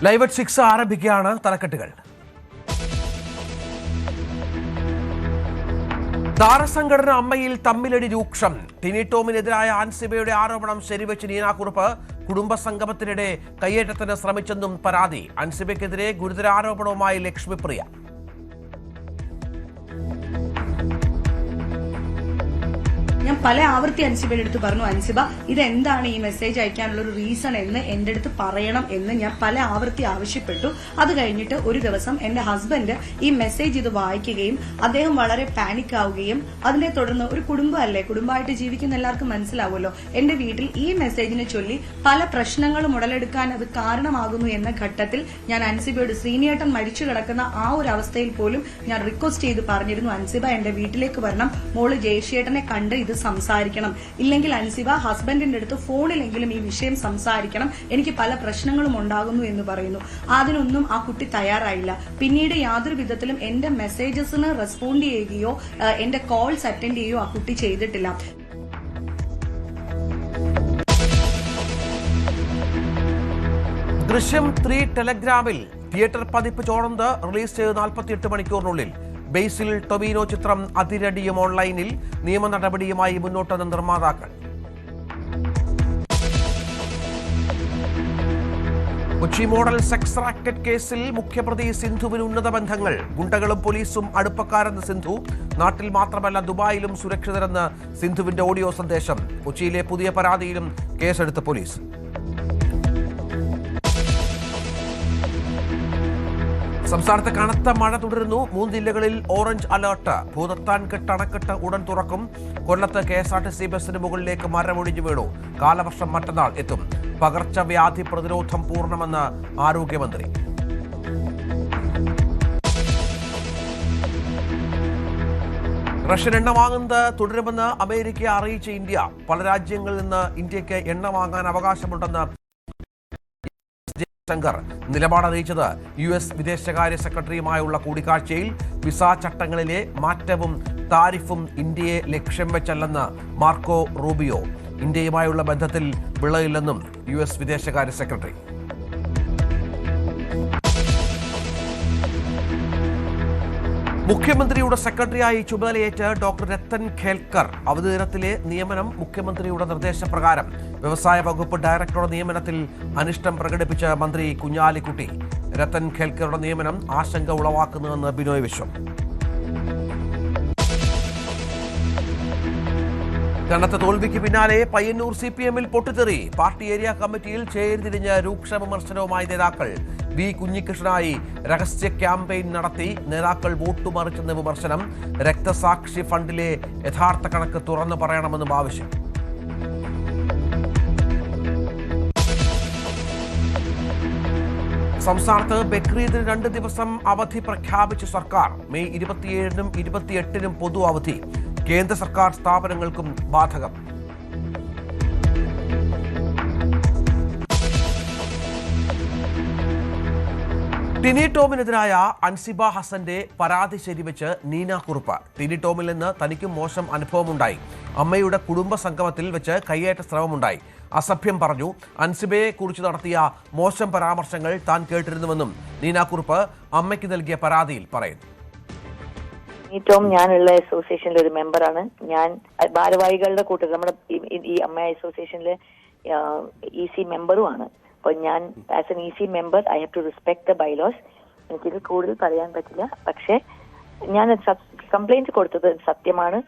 Live at 6 ആരംഭിക്കുകയാണ്. തലക്കെട്ടുകൾ. താരസംഘടന അമ്മയിൽ തമ്മിലടി രൂക്ഷം. ടിനി ടോമിനെതിരായ അൻസിബയുടെ ആരോപണം ശരിവെച്ച് നീനാക്കുറുപ്പ്. കുടുംബസംഗമത്തിനിടെ കയ്യേറ്റത്തിന് ശ്രമിച്ചെന്നും പരാതി. അൻസിബയ്ക്കെതിരെ ഗുരുതര ആരോപണവുമായി ലക്ഷ്മിപ്രിയ. ഞാൻ പല ആവർത്തി അൻസിബയുടെ അടുത്ത് പറഞ്ഞു, അൻസിബ ഇതെന്താണ് ഈ മെസ്സേജ് അയക്കാനുള്ള ഒരു റീസൺ എന്ന് എന്റെ അടുത്ത് പറയണം എന്ന് ഞാൻ പല ആവർത്തി ആവശ്യപ്പെട്ടു. അത് കഴിഞ്ഞിട്ട് ഒരു ദിവസം എന്റെ ഹസ്ബൻഡ് ഈ മെസ്സേജ് ഇത് വായിക്കുകയും അദ്ദേഹം വളരെ പാനിക് ആവുകയും അതിനെ തുടർന്ന് ഒരു കുടുംബമല്ലേ, കുടുംബമായിട്ട് ജീവിക്കുന്ന എല്ലാവർക്കും മനസ്സിലാവുമല്ലോ, എന്റെ വീട്ടിൽ ഈ മെസ്സേജിനെ ചൊല്ലി പല പ്രശ്നങ്ങളും ഉടലെടുക്കാൻ അത് കാരണമാകുന്നു എന്ന ഘട്ടത്തിൽ ഞാൻ അൻസിബയോട് ശ്രീനിയേട്ടൻ മരിച്ചു കിടക്കുന്ന ആ ഒരു അവസ്ഥയിൽ പോലും ഞാൻ റിക്വസ്റ്റ് ചെയ്ത് പറഞ്ഞിരുന്നു, അൻസിബ എന്റെ വീട്ടിലേക്ക് വരണം, മോള് ജയശേട്ടനെ കണ്ട് ഇത് സംസാരിക്കണം, ഇല്ലെങ്കിൽ അൻസിബ ഹസ്ബൻഡിന്റെ അടുത്ത് ഫോണിലെങ്കിലും ഈ വിഷയം സംസാരിക്കണം, എനിക്ക് പല പ്രശ്നങ്ങളും ഉണ്ടാകുന്നു എന്ന് പറയുന്നു. അതിനൊന്നും ആ കുട്ടി തയ്യാറായില്ല. പിന്നീട് യാതൊരു വിധത്തിലും എന്റെ മെസ്സേജസിന് റെസ്പോണ്ട് ചെയ്യുകയോ എന്റെ കോൾസ് അറ്റൻഡ് ചെയ്യുകയോ ആ കുട്ടി ചെയ്തിട്ടില്ല. ദൃശ്യം 3 ടെലഗ്രാമിൽ തിയേറ്റർ പതിപ്പ് ചോർന്ന് റിലീസ് ചെയ്ത് 48 മണിക്കൂറിനുള്ളിൽ. ബേസിൽ ടൊവിനോ ചിത്രം അതിരടിയും ഓൺലൈനിൽ. നിയമ നടപടിയുമായി മുന്നോട്ടെന്ന നിർമ്മാതാക്കൾ. കൊച്ചി മോഡൽ സെക്സ് റാക്കറ്റ് കേസിൽ മുഖ്യപ്രതി സിന്ധുവിന് ഉന്നത ബന്ധങ്ങൾ. ഗുണ്ടകളും പോലീസും അടുപ്പക്കാരെന്ന് സിന്ധു. നാട്ടിൽ മാത്രമല്ല ദുബായിലും സുരക്ഷിതരെന്ന് സിന്ധുവിന്റെ ഓഡിയോ സന്ദേശം. കൊച്ചിയിലെ പുതിയ പരാതിയിലും കേസെടുത്ത പോലീസ്. സംസ്ഥാനത്ത് കനത്ത മഴ തുടരുന്നു. 3 ജില്ലകളിൽ ഓറഞ്ച് അലർട്ട്. ഭൂതത്താൻകെട്ട് അണക്കെട്ട് ഉടൻ തുറക്കും. കൊല്ലത്ത് KSRTC ബസിന് മുകളിലേക്ക് മരമൊടിഞ്ഞു വീണു. കാലവർഷം മറ്റന്നാൾ എത്തും. പകർച്ചവ്യാധി പ്രതിരോധം പൂർണ്ണമെന്ന് ആരോഗ്യമന്ത്രി. റഷ്യൻ എണ്ണ വാങ്ങുന്നത് തുടരുമെന്ന് അമേരിക്ക അറിയിച്ച ഇന്ത്യ. പല രാജ്യങ്ങളിൽ നിന്ന് ഇന്ത്യക്ക് എണ്ണ വാങ്ങാൻ അവകാശമുണ്ടെന്ന് ശങ്കർ നിലപാടറിയിച്ചത് US വിദേശകാര്യ സെക്രട്ടറിയുമായുള്ള കൂടിക്കാഴ്ചയിൽ. വിസ ചട്ടങ്ങളിലെ മാറ്റവും താരിഫും ഇന്ത്യയെ ലക്ഷ്യം വെച്ചല്ലെന്ന് മാർക്കോ റൂബിയോ. ഇന്ത്യയുമായുള്ള ബന്ധത്തിൽ വിള്ളയില്ലെന്നും US വിദേശകാര്യ സെക്രട്ടറി. മുഖ്യമന്ത്രിയുടെ സെക്രട്ടറിയായി ചുമതലയേറ്റ് ഡോക്ടർ രത്തൻ ഖേൽക്കർ. അവധി ദിനത്തിലെ നിയമനം മുഖ്യമന്ത്രിയുടെ നിർദ്ദേശപ്രകാരം. വ്യവസായ വകുപ്പ് ഡയറക്ടറുടെ നിയമനത്തിൽ അനിഷ്ടം പ്രകടിപ്പിച്ച മന്ത്രി കുഞ്ഞാലിക്കുട്ടി. രത്തൻ ഖേൽക്കറുടെ നിയമനം ആശങ്ക ഉളവാക്കുന്നുവെന്ന് ബിനോയ് വിശ്വം. കനത്ത തോൽവിക്ക് പിന്നാലെ പയ്യന്നൂർ CPM-ൽ പൊട്ടിത്തെറി. പാർട്ടി ഏരിയ കമ്മിറ്റിയിൽ ചേരിതിരിഞ്ഞ് രൂക്ഷ വിമർശനവുമായി നേതാക്കൾ. വി കുഞ്ഞികൃഷ്ണനായി രഹസ്യ ക്യാമ്പയിൻ നടത്തി. നേതാക്കൾ വോട്ട് മറിച്ചെന്ന വിമർശനം. രക്തസാക്ഷി ഫണ്ടിലെ യഥാർത്ഥ കണക്ക് തുറന്നു പറയണമെന്നും ആവശ്യം. സംസ്ഥാനത്ത് ബക്രീദിന് 2 ദിവസം അവധി പ്രഖ്യാപിച്ച സർക്കാർ. മെയ് 27-നും 28-നും പൊതു അവധി. കേന്ദ്ര സർക്കാർ സ്ഥാപനങ്ങൾക്കും ബാധകം. ടിനി ടോമിനെതിരായ അൻസിബ ഹസന്റെ പരാതി ശരിവെച്ച് നീനാക്കുറുപ്പ്. ടിനി ടോമിൽ നിന്ന് തനിക്കും മോശം അനുഭവമുണ്ടായി. അമ്മയുടെ കുടുംബ സംഗമത്തിൽ വെച്ച് കയ്യേറ്റ ശ്രമമുണ്ടായി. അസഭ്യം പറഞ്ഞു. അൻസിബയെ കുറിച്ച് നടത്തിയ മോശം പരാമർശങ്ങൾ താൻ കേട്ടിരുന്നുവെന്നും നീനാക്കുറുപ്പ് അമ്മയ്ക്ക് നൽകിയ പരാതിയിൽ പറയുന്നു. ടോം ഞാനുള്ള അസോസിയേഷനിലെ ഒരു മെമ്പറാണ്. ഞാൻ ഭാരവാഹികളുടെ കൂട്ടത്തിൽ നമ്മുടെ ഈ അമ്മ അസോസിയേഷനിലെ EC മെമ്പറുമാണ്. അപ്പോൾ ഞാൻ as an EC member I have to respect the bylaws. എനിക്കിത് കൂടുതൽ പറയാൻ പറ്റില്ല. പക്ഷേ ഞാൻ കംപ്ലൈന്റ് കൊടുത്തത് സത്യമാണ്.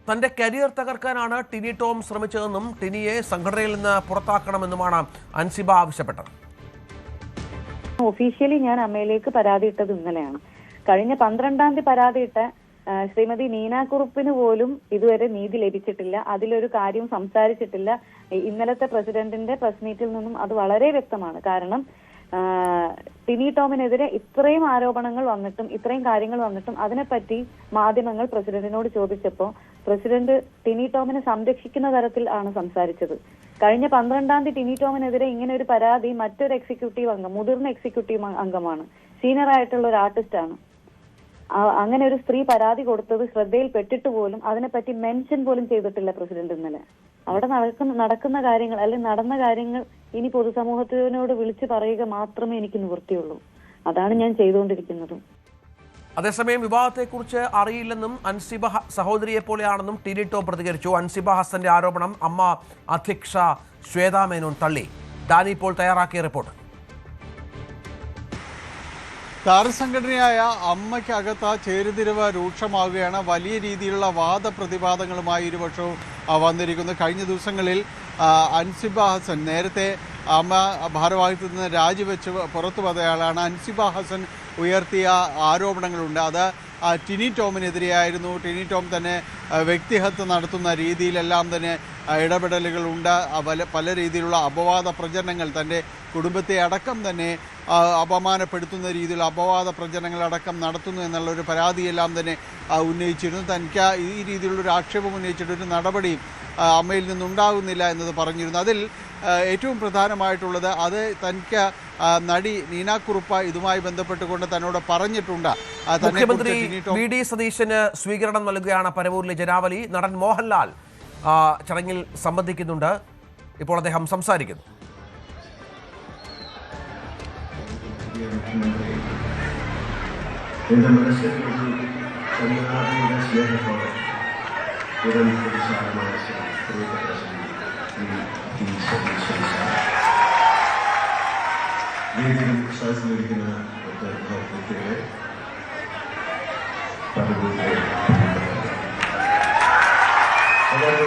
തന്റെ കരിയർ തകർക്കാനാണ് ടിനി ടോം ശ്രമിച്ചതെന്നും ടിനിയെ സംഘടനയിൽ നിന്ന് പുറത്താക്കണമെന്നുമാണ് അൻസിബ ആവശ്യപ്പെട്ടത്. ഒഫീഷ്യലി ഞാൻ അമ്മയിലേക്ക് പരാതി ഇട്ടത് ഇന്നലെയാണ്. കഴിഞ്ഞ 12-ാം തീയതി പരാതിയിട്ട ശ്രീമതി നീനാക്കുറുപ്പിന് പോലും ഇതുവരെ നീതി ലഭിച്ചിട്ടില്ല. അതിലൊരു കാര്യം സംസാരിച്ചിട്ടില്ല. ഇന്നലത്തെ പ്രസിഡന്റിന്റെ പ്രസ് മീറ്റിൽ നിന്നും അത് വളരെ വ്യക്തമാണ്. കാരണം ടിനി ടോമിനെതിരെ ഇത്രയും ആരോപണങ്ങൾ വന്നിട്ടും ഇത്രയും കാര്യങ്ങൾ വന്നിട്ടും അതിനെപ്പറ്റി മാധ്യമങ്ങൾ പ്രസിഡന്റിനോട് ചോദിച്ചപ്പോൾ പ്രസിഡന്റ് ടിനി ടോമിനെ സംരക്ഷിക്കുന്ന തരത്തിൽ ആണ് സംസാരിച്ചത്. കഴിഞ്ഞ 12-ാം തീയതി ടിനി ടോമിനെതിരെ ഇങ്ങനെ ഒരു പരാതി മറ്റൊരു എക്സിക്യൂട്ടീവ് അംഗം, മുതിർന്ന എക്സിക്യൂട്ടീവ് അംഗമാണ്, സീനിയർ ആയിട്ടുള്ള ഒരു ആർട്ടിസ്റ്റാണ്. അങ്ങനെ ഒരു സ്ത്രീ പരാതി കൊടുത്തത് ശ്രദ്ധയിൽപ്പെട്ടിട്ട് പോലും അതിനെപ്പറ്റി മെൻഷൻ പോലും ചെയ്തിട്ടില്ല പ്രസിഡന്റ് ഇന്നലെ. അവിടെ നടക്കുന്ന കാര്യങ്ങൾ അല്ലെങ്കിൽ നടന്ന കാര്യങ്ങൾ ഇനി പൊതുസമൂഹത്തിനോട് വിളിച്ചു പറയുക മാത്രമേ എനിക്ക് നിവൃത്തിയുള്ളൂ. അതാണ് ഞാൻ ചെയ്തുകൊണ്ടിരിക്കുന്നത്. അതേസമയം വിവാഹത്തെക്കുറിച്ച് അറിയില്ലെന്നും അൻസിബ സഹോദരിയെ പോലെയാണെന്നും ടിനി ടോം പ്രതികരിച്ചു. അൻസിബ ഹസന്റെ ആരോപണം അമ്മ അധ്യക്ഷ ശ്വേതാ മേനോൻ തള്ളി. ഡാനി ഇപ്പോൾ തയ്യാറാക്കിയ റിപ്പോർട്ട്. താരസംഘടനയായ അമ്മയ്ക്കകത്ത് ചേരുതിരിവ് രൂക്ഷമാവുകയാണ്. വലിയ രീതിയിലുള്ള വാദപ്രതിവാദങ്ങളുമായി ഇരുപക്ഷവും വന്നിരിക്കുന്നു. കഴിഞ്ഞ ദിവസങ്ങളിൽ അൻസിബ ഹസൻ നേരത്തെ അമ്മ ഭാരവാഹിത്വത്തിൽ നിന്ന് രാജിവെച്ച് പുറത്തു വന്നയാളാണ്. അൻസിബ ഹസൻ ഉയർത്തിയ ആരോപണങ്ങളുണ്ട്. അത് ടിനി ടോമിനെതിരെയായിരുന്നു. ടിനി ടോം തന്നെ വ്യക്തിഹത്യ നടത്തുന്ന രീതിയിലെല്ലാം തന്നെ ഇടപെടലുകളുണ്ട്. പല രീതിയിലുള്ള അപവാദ പ്രചരണങ്ങൾ തൻ്റെ കുടുംബത്തെ അടക്കം തന്നെ അപമാനപ്പെടുത്തുന്ന രീതിയിൽ അപവാദ പ്രചരണങ്ങളടക്കം നടത്തുന്നു എന്നുള്ളൊരു പരാതിയെല്ലാം തന്നെ ഉന്നയിച്ചിരുന്നു. തനിക്ക് ഈ രീതിയിലുള്ളൊരു ആക്ഷേപം ഉന്നയിച്ചിട്ടൊരു നടപടിയും അമ്മയിൽ നിന്നുണ്ടാകുന്നില്ല എന്നത് പറഞ്ഞിരുന്നു. അതിൽ ഏറ്റവും പ്രധാനമായിട്ടുള്ളത് അത് തനിക്ക് നടി നീന കുറുപ്പ് ഇതുമായി ബന്ധപ്പെട്ടുകൊണ്ട് തന്നോട് പറഞ്ഞിട്ടുണ്ട്. മുഖ്യമന്ത്രി വി.ഡി. സതീശന് സ്വീകരണം നൽകുകയാണ് പരവൂരിലെ ജനാവലി. നടൻ മോഹൻലാൽ ചടങ്ങിൽ സംബന്ധിക്കുന്നുണ്ട്. ഇപ്പോൾ അദ്ദേഹം സംസാരിക്കുന്നു.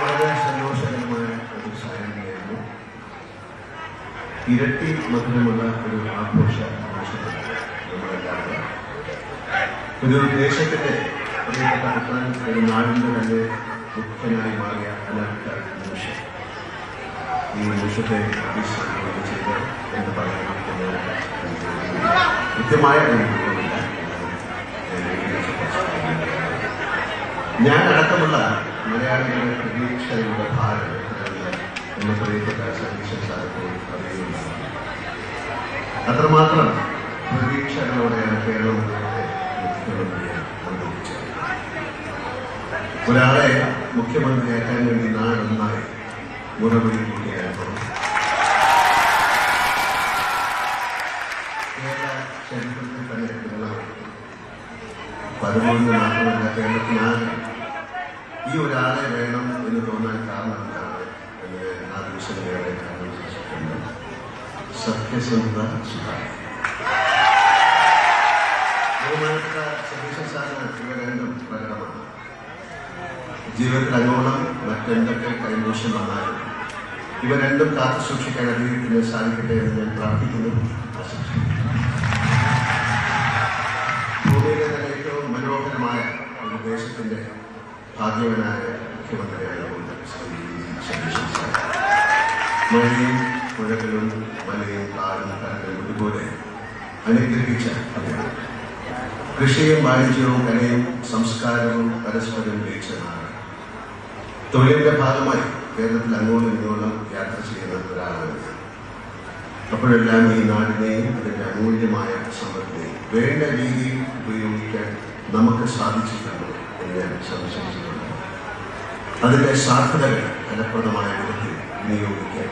വളരെ സന്തോഷകരമായ ഒരു സാധനമായിരുന്നു. ഇരട്ടി മധുരമുള്ള ഒരു നമ്മളെല്ലാവരും ഒരു ദേശത്തിന്റെ പ്രിയപ്പെട്ട പുത്രൻ ഒരു നാടിന്റെ തന്നെ മുഖ്യനായി മാറിയ അനർഘ നിമിഷം. ഈ നിമിഷത്തെ അഭിസംബോധന ചെയ്ത് എന്ന് പറയണം എന്ന് കൃത്യമായ അനുഭവമില്ല. ഞാൻ അടക്കമുള്ള മലയാളികളുടെ പ്രതീക്ഷയുടെ ഭാരം എന്ന് പ്രിയപ്പെട്ട സതീശൻ സാറിപ്പോൾ അറിയുന്നുണ്ടാണ്. അത്രമാത്രം പ്രതീക്ഷകളോടെയാണ് കേരളം മുഖ്യമന്ത്രിയെ അന്തരിച്ചത്. ഒരാളെ മുഖ്യമന്ത്രിയാക്കാൻ വേണ്ടി നാടൊന്നായി മുറവിളി കൂട്ടിയായിരുന്നു. കേരള ചരിത്രത്തിൽ തന്നെ പരമോന്ന് മാത്രമല്ല കേരളത്തിനാകെ ഈ ഒരാളെ വേണം എന്ന് തോന്നാൻ കാരണം എന്താണ് എന്ന് ആ ദിവസങ്ങളെ ആലോചിച്ചിട്ടുണ്ട്. സത്യസന്ധത ബഹുമാനപ്പെട്ട സതീശൻ സാറിന് ഇവ രണ്ടും പ്രകടമാണ്. ജീവിതത്തിൽ അങ്ങോളം മറ്റെന്തൊക്കെ കൈമോശം വന്നാലും ഇവ രണ്ടും കാത്തു സൂക്ഷിക്കാൻ അദ്ദേഹത്തിന് സാധിക്കട്ടെ എന്ന് ഞാൻ പ്രാർത്ഥിക്കുന്നു, ആശംസിക്കുന്നു. ഭൂമിയിലെ തന്നെ ഏറ്റവും മനോഹരമായ ഒരു ദേശത്തിന്റെ ഭാഗ്യവനായ മുഖ്യമന്ത്രിയായതുകൊണ്ട് സതീശൻ സാർ മഴയും പുഴകളും മലയും കാടും കരകളും ഇതുപോലെ അനുഗ്രഹിച്ച അദ്ദേഹം കൃഷിയും വാണിജ്യവും കലയും സംസ്കാരവും പരസ്പരം വീക്ഷണമാണ്. തൊഴിലിന്റെ ഭാഗമായി കേരളത്തിൽ അങ്ങോട്ടും ഇങ്ങോട്ടും യാത്ര ചെയ്യുന്ന ഒരാളാണ്. അപ്പോഴെല്ലാം ഈ നാടിനെയും അതിന്റെ അമൂല്യമായ സമ്പത്തിനെയും വേണ്ട രീതിയിൽ ഉപയോഗിക്കാൻ നമുക്ക് സാധിച്ചിട്ടുണ്ടോ എന്ന് ഞാൻ സംശയിച്ചിട്ടുണ്ട്. അതിന്റെ സാധ്യതകൾ ഫലപ്രദമായ വിധത്തിൽ വിനിയോഗിക്കാൻ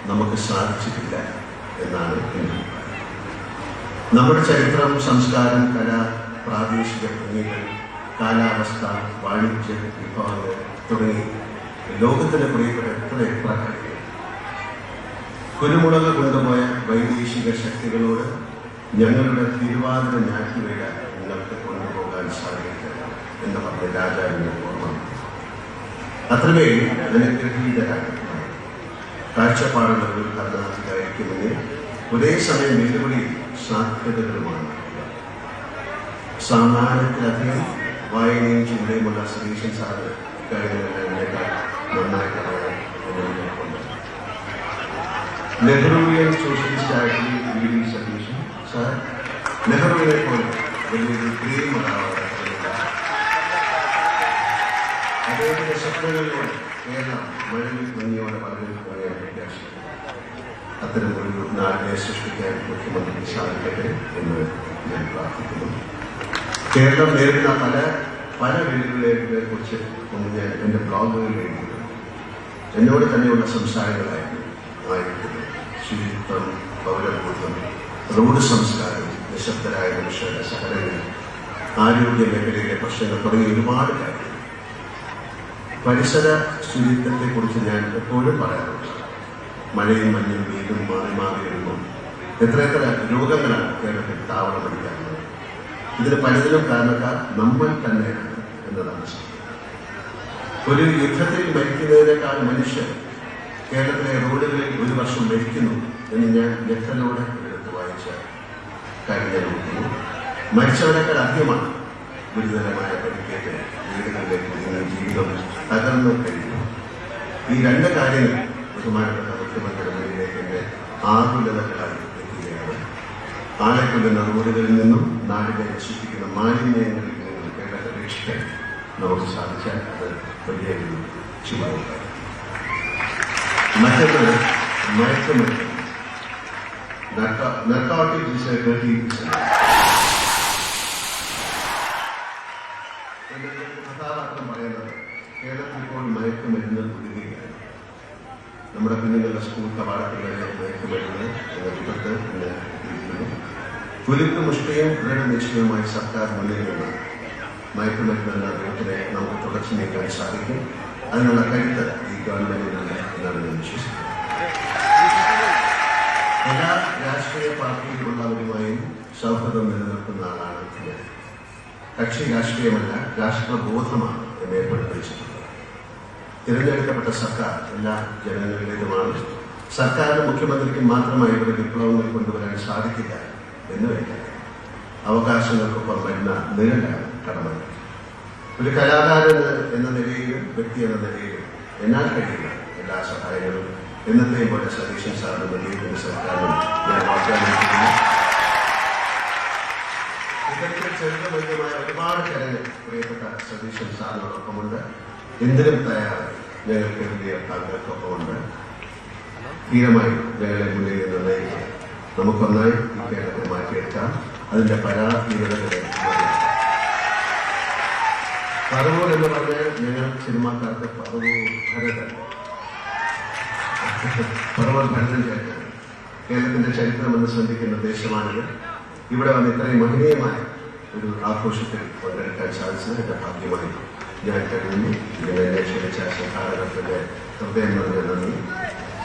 നമുക്ക് സാധിച്ചിട്ടില്ല എന്നാണ് എൻ്റെ അഭിപ്രായം. നമ്മുടെ ചരിത്രം, സംസ്കാരം, കല, പ്രാദേശിക ഭംഗികൾ, കാലാവസ്ഥ, വാണിജ്യ വിഭവങ്ങൾ തുടങ്ങി ലോകത്തിന് പ്രിയപ്പെട്ട എത്ര കാര്യങ്ങൾ കുരുമുളക് കൊണ്ടുപോയ വൈദേശിക ശക്തികളോട് ഞങ്ങളുടെ തിരുവാതിര ഞാറ്റുവേല നിങ്ങൾക്ക് കൊണ്ടുപോകാൻ സാധിക്കില്ല എന്ന് പറഞ്ഞ രാജാവിന്റെ ഓർമ്മ. അത്രമേൽ അനുഗ്രഹീതരാണ് കാഴ്ചപ്പാടുകൾ ഭരണാധികാരിക്കുമെന്ന് ഒരേ സമയം വെല്ലുവിളി സാധ്യതകളുമാണ്. സാമാന്യത്തിലധികം വായനയും ചിന്തയുമുള്ള സതീശൻ സാറ് കാര്യങ്ങളെല്ലാം നന്നായിട്ട് പറയാൻ എന്നുണ്ട്. നെഹ്റുവിയൻ സോഷ്യലിസ്റ്റ് ആയിട്ടുള്ള വി.ഡി. സതീശൻ സാർ നെഹ്റുവിനെ പോലെ വലിയൊരു പ്രിയമുണ്ടാവാൻ അദ്ദേഹത്തിന്റെ സ്വപ്നങ്ങളിലൂടെ കേരളം മഴവിൽ ഭംഗിയോടെ പറഞ്ഞു പോയാൽ വ്യത്യാസം. അത്തരമൊരു നാടിനെ സൃഷ്ടിക്കാൻ മുഖ്യമന്ത്രി സാധിക്കട്ടെ എന്ന് ഞാൻ പ്രാർത്ഥിക്കുന്നു. കേരളം നേരിടുന്ന പല വെല്ലുവിളികളെ കുറിച്ച് ഒന്ന് ഞാൻ എൻ്റെ ബ്ലോഗുകളിൽ എഴുതിയിട്ടുണ്ട്. എന്നോട് തന്നെയുള്ള സംസാരങ്ങളായിരുന്നു. ശുചിത്വം, പൗരബോധം, റോഡ് സംസ്കാരം, നിശബ്ദരായ മനുഷ്യരുടെ സഹനങ്ങൾ, ആരോഗ്യ മേഖലയിലെ പ്രശ്നങ്ങൾ തുടങ്ങിയ ഒരുപാട് കാര്യങ്ങൾ. പരിസര ശുചിത്വത്തെക്കുറിച്ച് ഞാൻ എപ്പോഴും പറയാറുണ്ട്. മഴയും മഞ്ഞും വെയിലും മാറി മാറി വരുമ്പോൾ എത്രയെത്ര രോഗങ്ങളാണ് കേരളത്തിൽ താവളമടിക്കാറുള്ളത്. ഇതിന് പലതിലും കാരണക്കാർ നമ്മൾ തന്നെയാണ് എന്നതാണ് സത്യം. ഒരു യുദ്ധത്തിൽ മരിക്കുന്നതിനേക്കാൾ മനുഷ്യർ കേരളത്തിലെ റോഡുകളിൽ ഒരു വർഷം മരിക്കുന്നു എന്ന് ഞാൻ വ്യക്തതയോടെ എടുത്ത് വായിച്ച കാര്യം നോക്കുന്നു. മരിച്ചവരെക്കാൾ അധികമാണ് ഗുരുതരമായ പരിക്കേറ്റ് വീടുകളിലേക്ക് നിങ്ങൾ ജീവിതം തകർന്നു കഴിയുന്നു. ഈ രണ്ട് കാര്യങ്ങൾ ബഹുമാനപ്പെട്ട മുഖ്യമന്ത്രിയുടെ മുന്നിലേക്ക് എൻ്റെ ആകുലതകളായി എത്തുകയാണ്. ആളെ കൊല്ലുന്ന റോഡുകളിൽ നിന്നും നാടിനെ നശിപ്പിക്കുന്ന മാലിന്യങ്ങളിൽ നിന്നും കേരളത്തെ രക്ഷിക്കാൻ നമുക്ക് സാധിച്ചാൽ അത് വലിയൊരു ചുമതല. മറ്റൊന്ന് മയക്കുമരുന്ന്. നർക്കോട്ടിക്സ് കഥാപാത്രം പറയുന്നത് കേരളത്തിൽ ഇപ്പോൾ മയക്കുമരുന്ന് ഒഴുകുകയാണ്. നമ്മുടെ കുഞ്ഞുങ്ങളുടെ സ്കൂൾ കവാടത്തിൽ വരെ മയക്കുമരുന്ന് എന്ന വിപത്ത് ഇന്ന് ഇരിക്കുന്നു. കുലുക്ക് മുഷ്ടിയും ദൃഢനിശ്ചയവുമായി സർക്കാർ മുന്നിൽ നിന്ന് മയക്കുമരുന്ന് എന്ന വിപത്തിനെ നമുക്ക് തുടച്ചു നീക്കാൻ സാധിക്കും. അതിനുള്ള കരുത്ത് ഈ ഗവൺമെന്റിനുണ്ട് എന്നാണ് ഞാൻ വിശ്വസിക്കുന്നത്. എല്ലാ രാഷ്ട്രീയ പാർട്ടിയിലുള്ളവരുമായും സൗഹൃദം നിലനിർത്തുന്ന ആളാണ് ഞാൻ. കക്ഷി രാഷ്ട്രീയമല്ല, രാഷ്ട്രബോധമാണ് എന്നെ പഠിപ്പിച്ചിട്ടുള്ളത്. തിരഞ്ഞെടുക്കപ്പെട്ട സർക്കാർ എല്ലാ ജനങ്ങളുടേതുമാണ്. സർക്കാരിനും മുഖ്യമന്ത്രിക്കും മാത്രമായി ഇവിടെ വിപ്ലവങ്ങൾ കൊണ്ടുവരാൻ സാധിക്കില്ല എന്ന് വയ്ക്കാം. അവകാശങ്ങൾക്കൊപ്പം വരുന്ന നിഴലാണ് കടമ. ഒരു കലാകാരൻ എന്ന നിലയിലും വ്യക്തി എന്ന നിലയിലും എന്നാൽ കഴിയുന്ന എല്ലാ സഹായങ്ങളും എന്നത്തെയും പോലെ സതീശൻ സാറിനും വലിയ സർക്കാരിനും ഞാൻ വാഗ്ദാനം ചെയ്യുന്നു. ഇതൊക്കെ ചെറുത വലിയമായ ഒരുപാട് കാര്യങ്ങൾ പ്രിയപ്പെട്ട സതീശൻ സാറിനോടൊപ്പമുണ്ട്. എന്തിനും തയ്യാറായി ഞങ്ങൾക്ക് വലിയ താങ്കൾക്കൊപ്പമുണ്ട്. ധീരമായി ഞങ്ങളെ മുന്നിൽ നിന്ന് നയിക്കാം. നമുക്കൊന്നായി ഈ കേരളത്തെ മാറ്റിയെടുക്കാം. അതിന്റെ പരാധീനതകളെ പറവൂർ എന്ന് പറഞ്ഞാൽ ഞങ്ങൾ സിനിമാക്കാർക്ക് പറവൂർ ഭരതൻ ചേട്ടൻ. കേരളത്തിന്റെ ചരിത്രമെന്ന് ശ്രദ്ധിക്കുന്ന ദേശമാണിത്. ഇവിടെ വന്ന് ഇത്രയും മഹനീയമായ ഒരു ആഘോഷത്തിൽ പങ്കെടുക്കാൻ സാധിച്ചത് എന്റെ ഭാഗ്യമായി ഞാൻ കരുതുന്നു. ഇതിനെ ക്ഷണിച്ച സംഘാടകരുടെ ഹൃദയം നിറഞ്ഞ നന്ദി.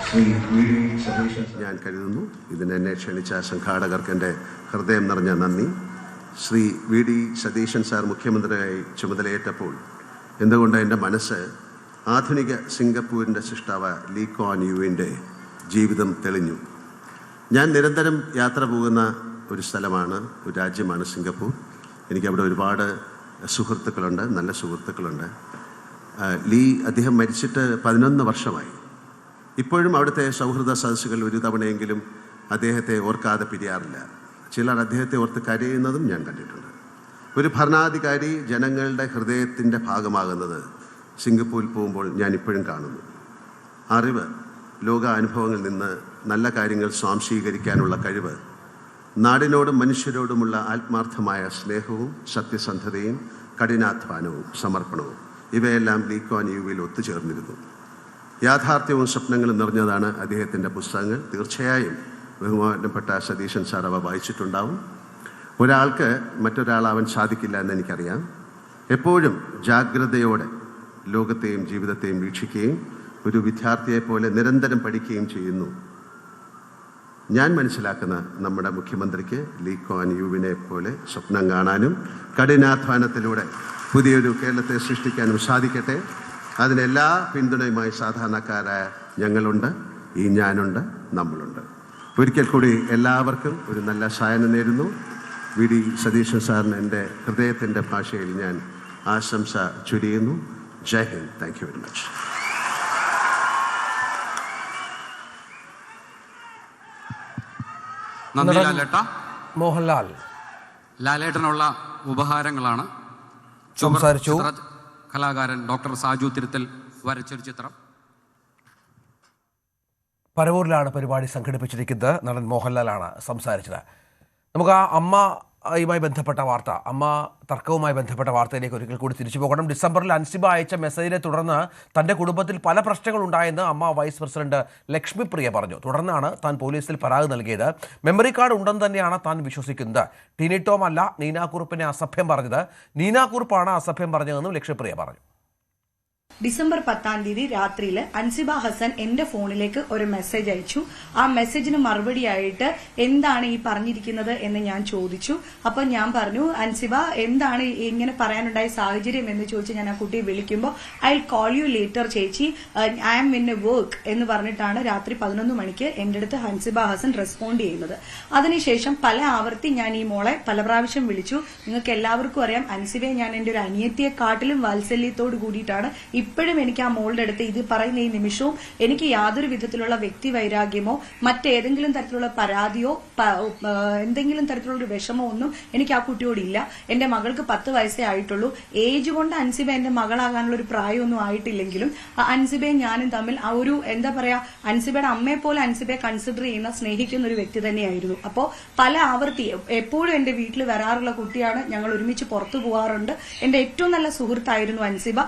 ശ്രീ വി ഡി സതീശൻ ഞാൻ കരുതുന്നു ഇതിനെന്നെ ക്ഷണിച്ച സംഘാടകർക്ക് എൻ്റെ ഹൃദയം നിറഞ്ഞ നന്ദി. ശ്രീ വി ഡി സതീശൻ സാർ മുഖ്യമന്ത്രിയായി ചുമതലയേറ്റപ്പോൾ എന്തുകൊണ്ട് എൻ്റെ മനസ്സ് ആധുനിക സിംഗപ്പൂരിൻ്റെ സൃഷ്ടാവ് ലീ ക്വാൻ യുവിൻ്റെ ജീവിതം തെളിഞ്ഞു. ഞാൻ നിരന്തരം യാത്ര പോകുന്ന ഒരു സ്ഥലമാണ്, ഒരു രാജ്യമാണ് സിംഗപ്പൂർ. എനിക്കവിടെ ഒരുപാട് സുഹൃത്തുക്കളുണ്ട്, നല്ല സുഹൃത്തുക്കളുണ്ട്. അദ്ദേഹം മരിച്ചിട്ട് 11 വർഷമായി. ഇപ്പോഴും അവിടുത്തെ സൗഹൃദ സദസ്സുകൾ ഒരു തവണയെങ്കിലും അദ്ദേഹത്തെ ഓർക്കാതെ പിരിയാറില്ല. ചിലർ അദ്ദേഹത്തെ ഓർത്ത് കരയുന്നതും ഞാൻ കണ്ടിട്ടുണ്ട്. ഒരു ഭരണാധികാരി ജനങ്ങളുടെ ഹൃദയത്തിൻ്റെ ഭാഗമാകുന്നത് സിംഗപ്പൂരിൽ പോകുമ്പോൾ ഞാൻ ഇപ്പോഴും കാണുന്നു. അറിവ്, ലോക അനുഭവങ്ങളിൽ നിന്ന് നല്ല കാര്യങ്ങൾ സ്വാംശീകരിക്കാനുള്ള കഴിവ്, നാടിനോടും മനുഷ്യരോടുമുള്ള ആത്മാർത്ഥമായ സ്നേഹവും സത്യസന്ധതയും കഠിനാധ്വാനവും സമർപ്പണവും ഇവയെല്ലാം ലീ ക്വാൻ യുവിൽ ഒത്തുചേർന്നിരുന്നു. യാഥാർത്ഥ്യവും സ്വപ്നങ്ങളും നിറഞ്ഞതാണ് അദ്ദേഹത്തിൻ്റെ പുസ്തകങ്ങൾ. തീർച്ചയായും ബഹുമാനപ്പെട്ട സതീശൻ സാർ അവ വായിച്ചിട്ടുണ്ടാവും. ഒരാൾക്ക് മറ്റൊരാളാവാൻ സാധിക്കില്ല എന്ന് എനിക്കറിയാം. എപ്പോഴും ജാഗ്രതയോടെ ലോകത്തെയും ജീവിതത്തെയും വീക്ഷിക്കുകയും ഒരു വിദ്യാർത്ഥിയെപ്പോലെ നിരന്തരം പഠിക്കുകയും ചെയ്യുന്നു. ഞാൻ മനസ്സിലാക്കുന്ന നമ്മുടെ മുഖ്യമന്ത്രിക്ക് ലീ ക്വാൻ യുവിനെ പോലെ സ്വപ്നം കാണാനും കഠിനാധ്വാനത്തിലൂടെ പുതിയൊരു കേരളത്തെ സൃഷ്ടിക്കാനും സാധിക്കട്ടെ. അതിനെല്ലാ പിന്തുണയുമായി സാധാരണക്കാരായ ഞങ്ങളുണ്ട്, ഈ ഞാനുണ്ട്, നമ്മളുണ്ട്. ഒരിക്കൽ കൂടി എല്ലാവർക്കും ഒരു നല്ല സായനം നേരുന്നു. വി ഡി സതീശൻ സാറിന് എൻ്റെ ഹൃദയത്തിൻ്റെ ഭാഷയിൽ ഞാൻ ആശംസ ചൊരിയുന്നു. Jai Hind. Thank you very much. നന്ദി ലാലേട്ട. മോഹൻലാൽ ലാലേട്ടനുള്ള ഉപഹാരങ്ങളാണ്. സംസാരിച്ചു. കലാകാരൻ ഡോക്ടർ സാജു തിരുത്തൽ വരച്ചൊരു ചിത്രം. പരവൂരിലാണ് പരിപാടി സംഘടിപ്പിച്ചിരിക്കുന്നത്. നടൻ മോഹൻലാലാണ് സംസാരിച്ചത്. നമുക്ക് ആ അമ്മ യുമായി ബന്ധപ്പെട്ട വാർത്ത, അമ്മ തർക്കവുമായി ബന്ധപ്പെട്ട വാർത്തയിലേക്ക് ഒരിക്കൽ കൂടി തിരിച്ചു പോകണം. ഡിസംബറിൽ അൻസിബ അയച്ച മെസ്സേജിനെ തുടർന്ന് തന്റെ കുടുംബത്തിൽ പല പ്രശ്നങ്ങളുണ്ടായെന്ന് അമ്മ വൈസ് പ്രസിഡന്റ് ലക്ഷ്മിപ്രിയ പറഞ്ഞു. തുടർന്നാണ് താൻ പോലീസിൽ പരാതി നൽകിയത്. മെമ്മറി കാർഡ് ഉണ്ടെന്ന് തന്നെയാണ് താൻ വിശ്വസിക്കുന്നത്. ടിനി ടോം അല്ല നീന കുറുപ്പിനെ അസഭ്യം പറഞ്ഞത്, നീന കുറുപ്പാണ് അസഭ്യം പറഞ്ഞതെന്നും ലക്ഷ്മിപ്രിയ പറഞ്ഞു. ഡിസംബർ 10 രാത്രിയിൽ അൻസിബ ഹസൻ എന്റെ ഫോണിലേക്ക് ഒരു മെസ്സേജ് അയച്ചു. ആ മെസ്സേജിന് മറുപടിയായിട്ട് എന്താണ് ഈ പറഞ്ഞിരിക്കുന്നത് എന്ന് ഞാൻ ചോദിച്ചു. അപ്പൊ ഞാൻ പറഞ്ഞു, അൻസിബ എന്താണ് ഇങ്ങനെ പറയാനുണ്ടായ സാഹചര്യം എന്ന് ചോദിച്ച് ഞാൻ ആ കുട്ടിയെ വിളിക്കുമ്പോൾ I will call you later ചേച്ചി, I am in a work എന്ന് പറഞ്ഞിട്ടാണ് രാത്രി 11 മണിക്ക് എന്റെ അടുത്ത് അൻസിബ ഹസൻ റെസ്പോണ്ട് ചെയ്യുന്നത്. അതിനുശേഷം പല ആവർത്തി ഞാൻ ഈ മോളെ പല പ്രാവശ്യം വിളിച്ചു. നിങ്ങൾക്ക് എല്ലാവർക്കും അറിയാം, അൻസിബയെ ഞാൻ എന്റെ ഒരു അനിയത്തിയെക്കാട്ടിലും വാത്സല്യത്തോട് കൂടിയിട്ടാണ് ഇപ്പോഴും എനിക്ക് ആ മോളുടെ അടുത്ത് ഇത് പറയുന്ന ഈ നിമിഷവും എനിക്ക് യാതൊരു വിധത്തിലുള്ള വ്യക്തി വൈരാഗ്യമോ മറ്റേതെങ്കിലും തരത്തിലുള്ള പരാതിയോ എന്തെങ്കിലും തരത്തിലുള്ള ഒരു വിഷമോ ഒന്നും എനിക്ക് ആ കുട്ടിയോടില്ല. എന്റെ മകൾക്ക് 10 വയസ്സേ ആയിട്ടുള്ളൂ. ഏജ് കൊണ്ട് അൻസിബ എന്റെ മകളാകാനുള്ള ഒരു പ്രായമൊന്നും ആയിട്ടില്ലെങ്കിലും അൻസിബയും ഞാനും തമ്മിൽ ആ ഒരു എന്താ പറയാ, അൻസിബയുടെ അമ്മയെ പോലെ അൻസിബയെ കൺസിഡർ ചെയ്യുന്ന സ്നേഹിക്കുന്ന ഒരു വ്യക്തി തന്നെയായിരുന്നു. അപ്പോ പല ആവർത്തി എപ്പോഴും എന്റെ വീട്ടിൽ വരാറുള്ള കുട്ടിയാണ്. ഞങ്ങൾ ഒരുമിച്ച് പുറത്തു പോകാറുണ്ട്. എന്റെ ഏറ്റവും നല്ല സുഹൃത്തായിരുന്നു അൻസിബ.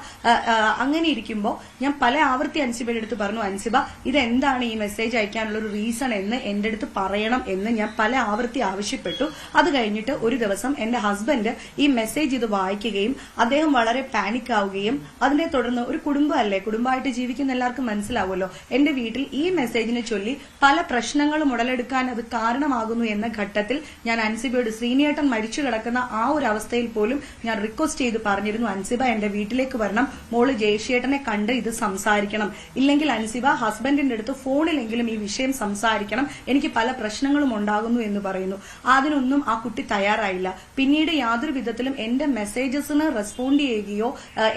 അങ്ങനെ ഇരിക്കുമ്പോൾ ഞാൻ പല ആവർത്തി അൻസിബയുടെ അടുത്ത് പറഞ്ഞു, അൻസിബ ഇതെന്താണ് ഈ മെസ്സേജ് അയക്കാനുള്ള ഒരു റീസൺ എന്ന് എന്റെ അടുത്ത് പറയണം എന്ന് ഞാൻ പല ആവർത്തി ആവശ്യപ്പെട്ടു. അത് കഴിഞ്ഞിട്ട് ഒരു ദിവസം എന്റെ ഹസ്ബൻഡ് ഈ മെസ്സേജ് ഇത് വായിക്കുകയും അദ്ദേഹം വളരെ പാനിക് ആവുകയും അതിനെ തുടർന്ന് ഒരു കുടുംബമല്ലേ, കുടുംബമായിട്ട് ജീവിക്കുന്ന എല്ലാവർക്കും മനസ്സിലാവുമല്ലോ, എന്റെ വീട്ടിൽ ഈ മെസ്സേജിനെ ചൊല്ലി പല പ്രശ്നങ്ങളും ഉടലെടുക്കാൻ അത് കാരണമാകുന്നു എന്ന ഘട്ടത്തിൽ ഞാൻ അൻസിബയോട് ശ്രീനിയേട്ടൻ മരിച്ചു കിടക്കുന്ന ആ ഒരു അവസ്ഥയിൽ പോലും ഞാൻ റിക്വസ്റ്റ് ചെയ്ത് പറഞ്ഞിരുന്നു, അൻസിബ എന്റെ വീട്ടിലേക്ക് വരണം, മോള് ജയശേട്ടനെ കണ്ട് ഇത് സംസാരിക്കണം, ഇല്ലെങ്കിൽ അൻസിബ ഹസ്ബൻഡിന്റെ അടുത്ത് ഫോണിലെങ്കിലും ഈ വിഷയം സംസാരിക്കണം, എനിക്ക് പല പ്രശ്നങ്ങളും ഉണ്ടാകുന്നു എന്ന് പറയുന്നു. അതിനൊന്നും ആ കുട്ടി തയ്യാറായില്ല. പിന്നീട് യാതൊരു വിധത്തിലും എന്റെ മെസ്സേജസിന് റെസ്പോണ്ട് ചെയ്യുകയോ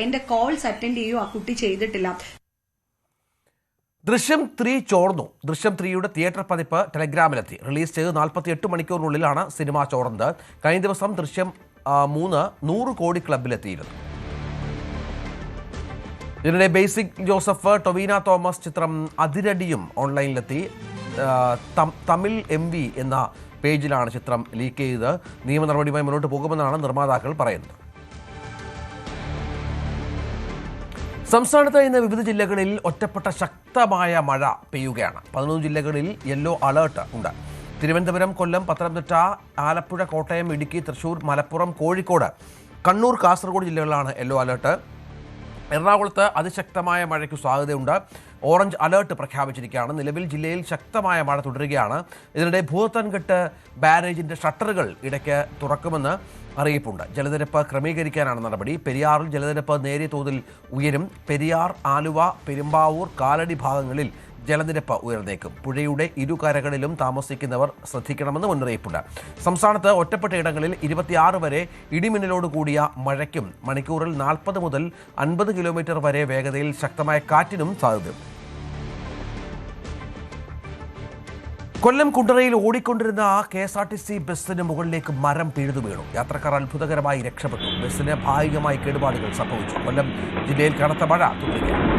എന്റെ കോൾസ് അറ്റൻഡ് ചെയ്യുകയോ ആ കുട്ടി ചെയ്തിട്ടില്ല. ദൃശ്യം 3 ചോർന്നു. ദൃശ്യം 3യുടെ തിയേറ്റർ പതിപ്പ് ടെലഗ്രാമിലെത്തി. റിലീസ് ചെയ്ത് 48 മണിക്കൂറിനുള്ളിലാണ് സിനിമ ചോർന്നത്. കഴിഞ്ഞ ദിവസം ദൃശ്യം 3 100 കോടി ക്ലബിലെത്തിയിരുന്നു. ഇതിനിടെ ബേസിക് ജോസഫ്, ടൊവീന തോമസ് ചിത്രം അതിരടിയും ഓൺലൈനിലെത്തി. തമിഴ് MV എന്ന പേജിലാണ് ചിത്രം ലീക്ക് ചെയ്ത്. നിയമ നടപടിയുമായി മുന്നോട്ട് പോകുമെന്നാണ് നിർമ്മാതാക്കൾ പറയുന്നത്. സംസ്ഥാനത്ത് ഇന്ന് വിവിധ ജില്ലകളിൽ ഒറ്റപ്പെട്ട ശക്തമായ മഴ പെയ്യുകയാണ്. 11 ജില്ലകളിൽ യെല്ലോ അലേർട്ട് ഉണ്ട്. തിരുവനന്തപുരം, കൊല്ലം, പത്തനംതിട്ട, ആലപ്പുഴ, കോട്ടയം, ഇടുക്കി, തൃശൂർ, മലപ്പുറം, കോഴിക്കോട്, കണ്ണൂർ, കാസർഗോഡ് ജില്ലകളിലാണ് യെല്ലോ അലേർട്ട്. എറണാകുളത്ത് അതിശക്തമായ മഴയ്ക്ക് സാധ്യതയുണ്ട്. ഓറഞ്ച് അലേർട്ട് പ്രഖ്യാപിച്ചിരിക്കുകയാണ്. നിലവിൽ ജില്ലയിൽ ശക്തമായ മഴ തുടരുകയാണ്. ഇതിനിടെ ഭൂതത്താൻകെട്ട് ബാരേജിന്റെ ഷട്ടറുകൾ ഇടയ്ക്ക് തുറക്കുമെന്ന് അറിയിപ്പുണ്ട്. ജലനിരപ്പ് ക്രമീകരിക്കാനാണ് നടപടി. പെരിയാറിൽ ജലനിരപ്പ് നേരിയ തോതിൽ ഉയരും. പെരിയാർ, ആലുവ, പെരുമ്പാവൂർ, കാലടി ഭാഗങ്ങളിൽ ജലനിരപ്പ് ഉയർന്നേക്കും. പുഴയുടെ ഇരുകരകളിലും താമസിക്കുന്നവർ ശ്രദ്ധിക്കണമെന്ന് മുന്നറിയിപ്പുണ്ട്. സംസ്ഥാനത്ത് ഒറ്റപ്പെട്ട ഇടങ്ങളിൽ 26 വരെ ഇടിമിന്നലോട് കൂടിയ മഴയ്ക്കും മണിക്കൂറിൽ 40 മുതൽ 50 കിലോമീറ്റർ വരെ വേഗതയിൽ ശക്തമായ കാറ്റിനും സാധ്യതയുണ്ട്. കൊല്ലം കുണ്ടറയിൽ ഓടിക്കൊണ്ടിരുന്ന KSRTC ബസ്സിന് മുകളിലേക്ക് മരം പിഴുതു വീണു. യാത്രക്കാർ അത്ഭുതകരമായി രക്ഷപ്പെട്ടു. ബസ്സിന് ഭാഗികമായി കേടുപാടുകൾ സംഭവിച്ചു. കൊല്ലം ജില്ലയിൽ കനത്ത മഴ തുടരുകയാണ്.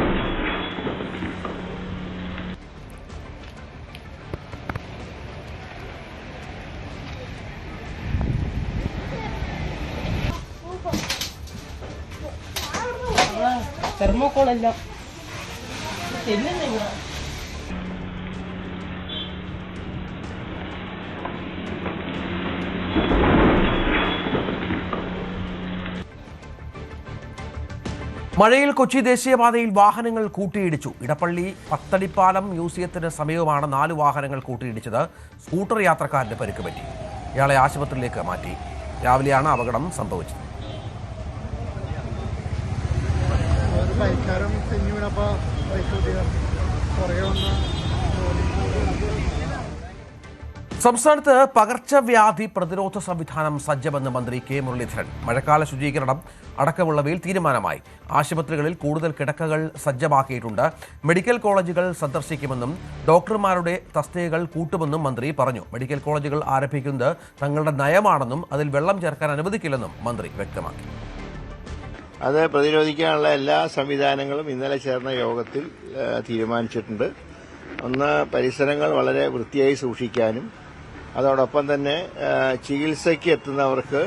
തെർമോക്കോളെല്ലാം മഴയിൽ കൊച്ചി ദേശീയപാതയിൽ വാഹനങ്ങൾ കൂട്ടിയിടിച്ചു. ഇടപ്പള്ളി പത്തടിപ്പാലം മ്യൂസിയത്തിന് സമീപമാണ് 4 വാഹനങ്ങൾ കൂട്ടിയിടിച്ചത്. സ്കൂട്ടർ യാത്രക്കാരന് പരിക്ക് പറ്റി. ഇയാളെ ആശുപത്രിയിലേക്ക് മാറ്റി. രാവിലെയാണ് അപകടം സംഭവിച്ചത്. സംസ്ഥാനത്ത് പകർച്ചവ്യാധി പ്രതിരോധ സംവിധാനം സജ്ജമെന്ന് മന്ത്രി കെ മുരളീധരൻ. മഴക്കാല ശുചീകരണം അടക്കമുള്ളവയിൽ തീരുമാനമായി. ആശുപത്രികളിൽ കൂടുതൽ കിടക്കകൾ സജ്ജമാക്കിയിട്ടുണ്ട്. മെഡിക്കൽ കോളേജുകൾ സന്ദർശിക്കുമെന്നും ഡോക്ടർമാരുടെ തസ്തികകൾ കൂട്ടുമെന്നും മന്ത്രി പറഞ്ഞു. മെഡിക്കൽ കോളേജുകൾ ആരംഭിക്കുന്നത് തങ്ങളുടെ നയമാണെന്നും അതിൽ വെള്ളം ചേർക്കാൻ അനുവദിക്കില്ലെന്നും മന്ത്രി വ്യക്തമാക്കി. അത് പ്രതിരോധിക്കാനുള്ള എല്ലാ സംവിധാനങ്ങളും ഇന്നലെ ചേർന്ന യോഗത്തിൽ തീരുമാനിച്ചിട്ടുണ്ട്. ഒന്ന്, പരിസരങ്ങൾ വളരെ വൃത്തിയായി സൂക്ഷിക്കാനും അതോടൊപ്പം തന്നെ ചികിത്സയ്ക്ക് എത്തുന്നവർക്ക്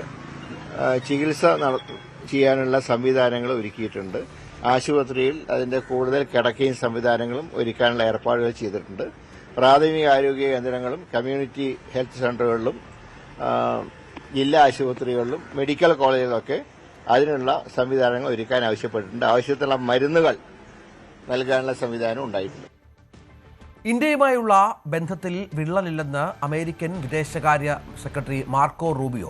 ചികിത്സ ചെയ്യാനുള്ള സംവിധാനങ്ങൾ ഒരുക്കിയിട്ടുണ്ട്. ആശുപത്രിയിൽ അതിന്റെ കൂടുതൽ കിടക്കയും സംവിധാനങ്ങളും ഒരുക്കാനുള്ള ഏർപ്പാടുകൾ ചെയ്തിട്ടുണ്ട്. പ്രാഥമിക ആരോഗ്യ കേന്ദ്രങ്ങളും കമ്മ്യൂണിറ്റി ഹെൽത്ത് സെന്ററുകളിലും ജില്ലാ ആശുപത്രികളിലും മെഡിക്കൽ കോളേജുകളിലൊക്കെ അതിനുള്ള സംവിധാനങ്ങൾ ഒരുക്കാൻ ആവശ്യപ്പെട്ടിട്ടുണ്ട്. ആവശ്യത്തിനുള്ള മരുന്നുകൾ നൽകാനുള്ള സംവിധാനം ഉണ്ടായിട്ടുണ്ട്. ഇന്ത്യയുമായുള്ള ബന്ധത്തിൽ വിള്ളലില്ലെന്ന് അമേരിക്കൻ വിദേശകാര്യ സെക്രട്ടറി മാർക്കോ റൂബിയോ.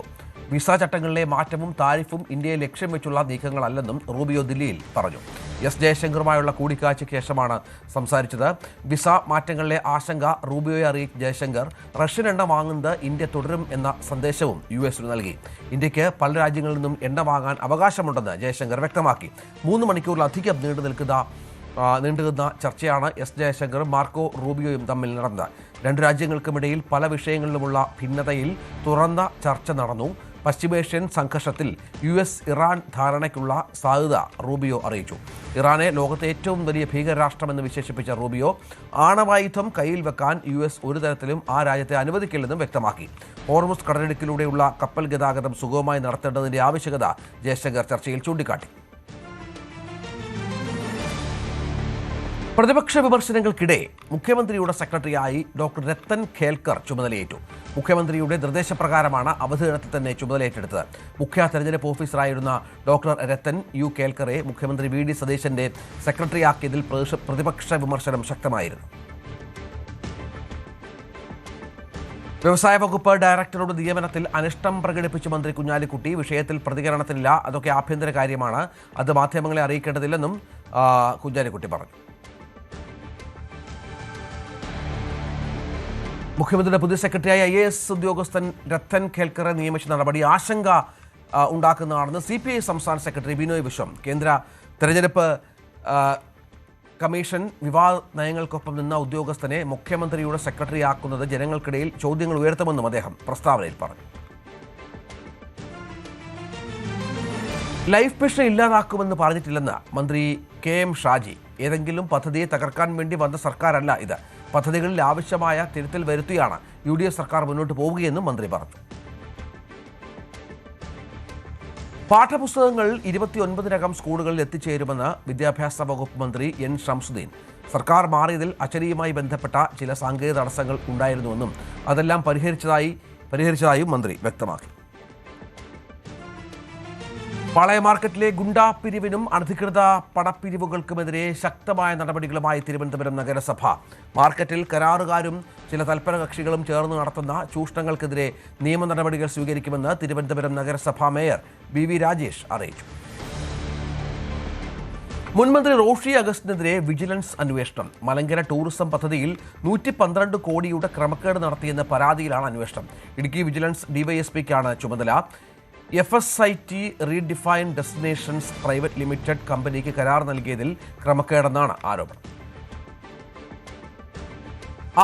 വിസ ചട്ടങ്ങളിലെ മാറ്റവും താരിഫും ഇന്ത്യയെ ലക്ഷ്യം വെച്ചുള്ള നീക്കങ്ങളല്ലെന്നും റൂബിയോ ദില്ലിയിൽ പറഞ്ഞു. എസ് ജയശങ്കറുമായുള്ള കൂടിക്കാഴ്ചയ്ക്ക് ശേഷമാണ് സംസാരിച്ചത്. വിസ മാറ്റങ്ങളിലെ ആശങ്ക റൂബിയോയെ അറിയിച്ച ജയശങ്കർ റഷ്യൻ എണ്ണ വാങ്ങുന്നത് ഇന്ത്യ തുടരും എന്ന സന്ദേശവും യുഎസിന് നൽകി. ഇന്ത്യക്ക് പല രാജ്യങ്ങളിൽ നിന്നും എണ്ണ വാങ്ങാൻ അവകാശമുണ്ടെന്ന് ജയശങ്കർ വ്യക്തമാക്കി. 3 മണിക്കൂറിലധികം നീണ്ടുനിന്ന ചർച്ചയാണ് എസ് ജയശങ്കറും മാർക്കോ റൂബിയോയും തമ്മിൽ നടന്നത്. 2 രാജ്യങ്ങൾക്കുമിടയിൽ പല വിഷയങ്ങളിലുമുള്ള ഭിന്നതയിൽ തുറന്ന ചർച്ച നടന്നു. പശ്ചിമേഷ്യൻ സംഘർഷത്തിൽ US ഇറാൻ ധാരണയ്ക്കുള്ള സാധ്യത റൂബിയോ അറിയിച്ചു. ഇറാനെ ലോകത്തെ ഏറ്റവും വലിയ ഭീകരരാഷ്ട്രമെന്ന് വിശേഷിപ്പിച്ച റൂബിയോ ആണവായുധം കയ്യിൽ വെക്കാൻ US ഒരു തരത്തിലും ആ രാജ്യത്തെ അനുവദിക്കില്ലെന്നും വ്യക്തമാക്കി. ഹോർമുസ് കടലിടുക്കിലൂടെയുള്ള കപ്പൽ ഗതാഗതം സുഗമമായി നടത്തേണ്ടതിന്റെ ആവശ്യകത ജയശങ്കർ ചർച്ചയിൽ ചൂണ്ടിക്കാട്ടി. പ്രതിപക്ഷ വിമർശനങ്ങൾക്കിടെ മുഖ്യമന്ത്രിയുടെ സെക്രട്ടറിയായി ഡോക്ടർ രത്തൻ ഖേൽക്കർ ചുമതലയേറ്റു. മുഖ്യമന്ത്രിയുടെ നിർദ്ദേശപ്രകാരമാണ് അവധിദിനത്തിൽ തന്നെ ചുമതലയേറ്റെടുത്തത്. മുഖ്യ തെരഞ്ഞെടുപ്പ് ഓഫീസറായിരുന്ന ഡോക്ടർ രത്തൻ യു ഖേൽക്കറെ മുഖ്യമന്ത്രി VD സതീശന്റെ സെക്രട്ടറിയാക്കിയതിൽ പ്രതിപക്ഷ വിമർശനം ശക്തമായിരുന്നു. വ്യവസായ വകുപ്പ് ഡയറക്ടറുടെ നിയമനത്തിൽ അനിഷ്ടം പ്രകടിപ്പിച്ച മന്ത്രി കുഞ്ഞാലിക്കുട്ടി വിഷയത്തിൽ പ്രതികരണത്തിനില്ല. അതൊക്കെ ആഭ്യന്തര കാര്യമാണ്, അത് മാധ്യമങ്ങളെ അറിയിക്കേണ്ടതില്ലെന്നും കുഞ്ഞാലിക്കുട്ടി പറഞ്ഞു. മുഖ്യമന്ത്രിയുടെ പുതിയ സെക്രട്ടറിയായ IAS ഉദ്യോഗസ്ഥൻ രത്തൻ ഖേൽക്കറെ നിയമിച്ച നടപടി ആശങ്ക ഉണ്ടാക്കുന്നതാണെന്ന് CPI സംസ്ഥാന സെക്രട്ടറി ബിനോയ് വിശ്വം. കേന്ദ്ര തെരഞ്ഞെടുപ്പ് കമ്മീഷൻ വിവാദ നയങ്ങൾക്കൊപ്പം നിന്ന ഉദ്യോഗസ്ഥനെ മുഖ്യമന്ത്രിയുടെ സെക്രട്ടറിയാക്കുന്നത് ജനങ്ങൾക്കിടയിൽ ചോദ്യങ്ങൾ ഉയർത്തുമെന്നും അദ്ദേഹം പ്രസ്താവനയിൽ പറഞ്ഞു. ലൈഫ് മിഷൻ ഇല്ലാതാക്കുമെന്ന് പറഞ്ഞിട്ടില്ലെന്ന് മന്ത്രി KM ഷാജി. ഏതെങ്കിലും പദ്ധതിയെ തകർക്കാൻ വേണ്ടി വന്ന സർക്കാരല്ല ഇത്. പദ്ധതികളിൽ ആവശ്യമായ തിരുത്തൽ വരുത്തിയാണ് UDF സർക്കാർ മുന്നോട്ട് പോവുകയെന്നും മന്ത്രി പറഞ്ഞു. പാഠപുസ്തകങ്ങൾ 29-നകം സ്കൂളുകളിൽ എത്തിച്ചേരുമെന്ന് വിദ്യാഭ്യാസ വകുപ്പ് മന്ത്രി N ഷംസുദ്ദീൻ. സർക്കാർ മാറിയതിൽ അച്ചടിയുമായി ബന്ധപ്പെട്ട ചില സാങ്കേതിക തടസ്സങ്ങൾ ഉണ്ടായിരുന്നുവെന്നും അതെല്ലാം പരിഹരിച്ചതായും മന്ത്രി വ്യക്തമാക്കി. പാളയ മാർക്കറ്റിലെ ഗുണ്ടാ പിരിവിനും അനധികൃത പണപ്പിരിവുകൾക്കുമെതിരെ ശക്തമായ നടപടികളുമായി തിരുവനന്തപുരം നഗരസഭ. മാർക്കറ്റിൽ കരാറുകാരും ചില തൽപര കക്ഷികളും ചേർന്ന് നടത്തുന്ന ചൂഷണങ്ങൾക്കെതിരെ നിയമ നടപടികൾ സ്വീകരിക്കുമെന്ന് തിരുവനന്തപുരം നഗരസഭാ മേയർ BV രാജേഷ് അറിയിച്ചു. മുൻമന്ത്രി റോഷി അഗസ്റ്റിനെതിരെ വിജിലൻസ് അന്വേഷണം. മലങ്കര ടൂറിസം പദ്ധതിയിൽ 112 കോടിയുടെ ക്രമക്കേട് നടത്തിയെന്ന പരാതിയിലാണ് അന്വേഷണം. ഇടുക്കി വിജിലൻസ് DYSPക്കാണ് ചുമതല. FSIT redefined destinations private limited കമ്പനിക്ക് കരാർ നൽകിയതിൽ ക്രമക്കേടെന്നാണ് ആരോപണം.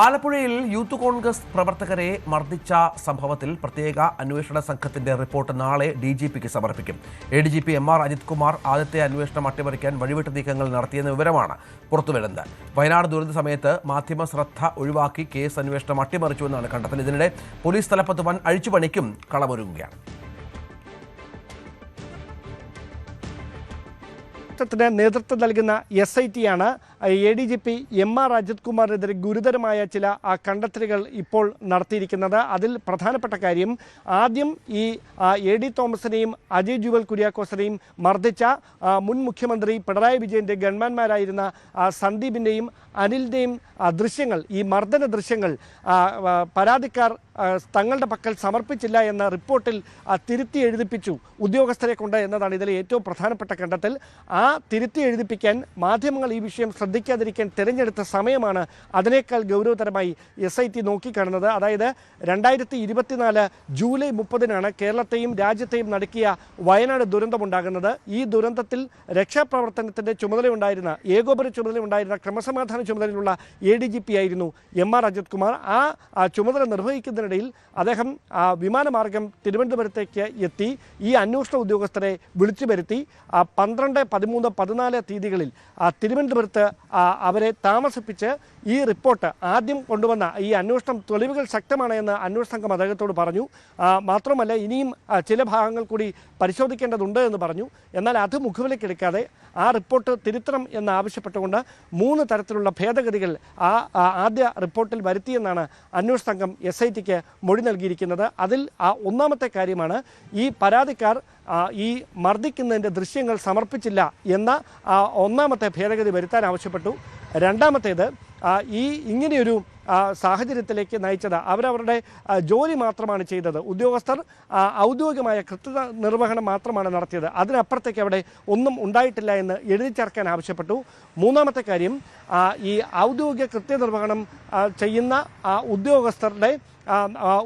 ആലപ്പുഴയിൽ യൂത്ത് കോൺഗ്രസ് പ്രവർത്തകരെ മർദ്ദിച്ച സംഭവത്തിൽ പ്രത്യേക അന്വേഷണ സംഘത്തിന്റെ റിപ്പോർട്ട് നാളെ DGPക്ക് സമർപ്പിക്കും. ADGP MR അജിത് കുമാർ ആദ്യത്തെ അന്വേഷണം അട്ടിമറിക്കാൻ വഴിവിട്ട നീക്കങ്ങൾ നടത്തിയെന്ന വിവരമാണ് പുറത്തുവരുന്നത്. വയനാട് ദുരന്ത സമയത്ത് മാധ്യമ ശ്രദ്ധ ഒഴിവാക്കി കേസ് അന്വേഷണം അട്ടിമറിച്ചുവെന്നാണ് കണ്ടെത്തൽ. ഇതിനിടെ പോലീസ് തലപ്പത്ത് വൻ അഴിച്ചുപണിക്കും കളമൊരുങ്ങുകയാണ്. ത്തിന് നേതൃത്വം നൽകുന്ന SIT ആണ് ADGP MR അജിത് കുമാറിനെതിരെ ഗുരുതരമായ ചില കണ്ടെത്തലുകൾ ഇപ്പോൾ നടത്തിയിരിക്കുന്നത്. അതിൽ പ്രധാനപ്പെട്ട കാര്യം, ആദ്യം ഈ AD തോമസിനെയും അജയ് ജുവൽ കുര്യാക്കോസിനെയും മർദ്ദിച്ച മുൻ മുഖ്യമന്ത്രി പിണറായി വിജയൻ്റെ ഗൺമാന്മാരായിരുന്ന സന്ദീപിൻ്റെയും അനിലിൻ്റെയും ദൃശ്യങ്ങൾ, ഈ മർദ്ദന ദൃശ്യങ്ങൾ പരാതിക്കാർ തങ്ങളുടെ പക്കൽ സമർപ്പിച്ചില്ല എന്ന റിപ്പോർട്ടിൽ തിരുത്തി എഴുതിപ്പിച്ചു ഉദ്യോഗസ്ഥരെ കൊണ്ട് എന്നതാണ് ഇതിലെ ഏറ്റവും പ്രധാനപ്പെട്ട കണ്ടെത്തൽ. ആ തിരുത്തി എഴുതിപ്പിക്കാൻ മാധ്യമങ്ങൾ ഈ വിഷയം ശ്രദ്ധിക്കാതിരിക്കാൻ തിരഞ്ഞെടുത്ത സമയമാണ് അതിനേക്കാൾ ഗൗരവതരമായി SIT നോക്കിക്കാണുന്നത്. അതായത് 2024 ജൂലൈ 30-നാണ് കേരളത്തെയും രാജ്യത്തെയും നടുക്കിയ വയനാട് ദുരന്തമുണ്ടാകുന്നത്. ഈ ദുരന്തത്തിൽ രക്ഷാപ്രവർത്തനത്തിൻ്റെ ചുമതലയുണ്ടായിരുന്ന, ഏകോപന ചുമതലയുണ്ടായിരുന്ന, ക്രമസമാധാന ചുമതലയുള്ള ADGP ആയിരുന്നു MR അജിത് കുമാർ. ആ ചുമതല നിർവഹിക്കുന്നതിനിടയിൽ അദ്ദേഹം വിമാനമാർഗം തിരുവനന്തപുരത്തേക്ക് എത്തി ഈ അന്വേഷണ ഉദ്യോഗസ്ഥരെ വിളിച്ചു വരുത്തി 12, 13, 14 തീയതികളിൽ തിരുവനന്തപുരത്ത് അവരെ താമസിപ്പിച്ച് ഈ റിപ്പോർട്ട് ആദ്യം കൊണ്ടുവന്ന ഈ അന്വേഷണം തെളിവുകൾ ശക്തമാണ് എന്ന് അന്വേഷണ സംഘം അദ്ദേഹത്തോട് പറഞ്ഞു. മാത്രമല്ല ഇനിയും ചില ഭാഗങ്ങൾ കൂടി പരിശോധിക്കേണ്ടതുണ്ട് എന്ന് പറഞ്ഞു. എന്നാൽ അത് മുഖവിലേക്കെടുക്കാതെ ആ റിപ്പോർട്ട് തിരുത്തണം എന്നാവശ്യപ്പെട്ടുകൊണ്ട് 3 തരത്തിലുള്ള ഭേദഗതികൾ ആദ്യ റിപ്പോർട്ടിൽ വരുത്തിയെന്നാണ് അന്വേഷണ സംഘം SITക്ക് മൊഴി നൽകിയിരിക്കുന്നത്. അതിൽ ഒന്നാമത്തെ കാര്യമാണ് ഈ പരാതിക്കാർ ഈ മർദ്ദിക്കുന്നതിൻ്റെ ദൃശ്യങ്ങൾ സമർപ്പിച്ചില്ല എന്ന ഒന്നാമത്തെ ഭേദഗതി വരുത്താൻ ആവശ്യപ്പെട്ടു. രണ്ടാമത്തേത് ഇങ്ങനെയൊരു സാഹചര്യത്തിലേക്ക് നയിച്ചത് അവരവരുടെ ജോലി മാത്രമാണ് ചെയ്തത്, ഉദ്യോഗസ്ഥർ ഔദ്യോഗികമായ കൃത്യനിർവഹണം മാത്രമാണ് നടത്തിയത്, അതിനപ്പുറത്തേക്ക് അവിടെ ഒന്നും ഉണ്ടായിട്ടില്ല എന്ന് എഴുതി ചേർക്കാൻ ആവശ്യപ്പെട്ടു. മൂന്നാമത്തെ കാര്യം ഈ ഔദ്യോഗിക കൃത്യനിർവഹണം ചെയ്യുന്ന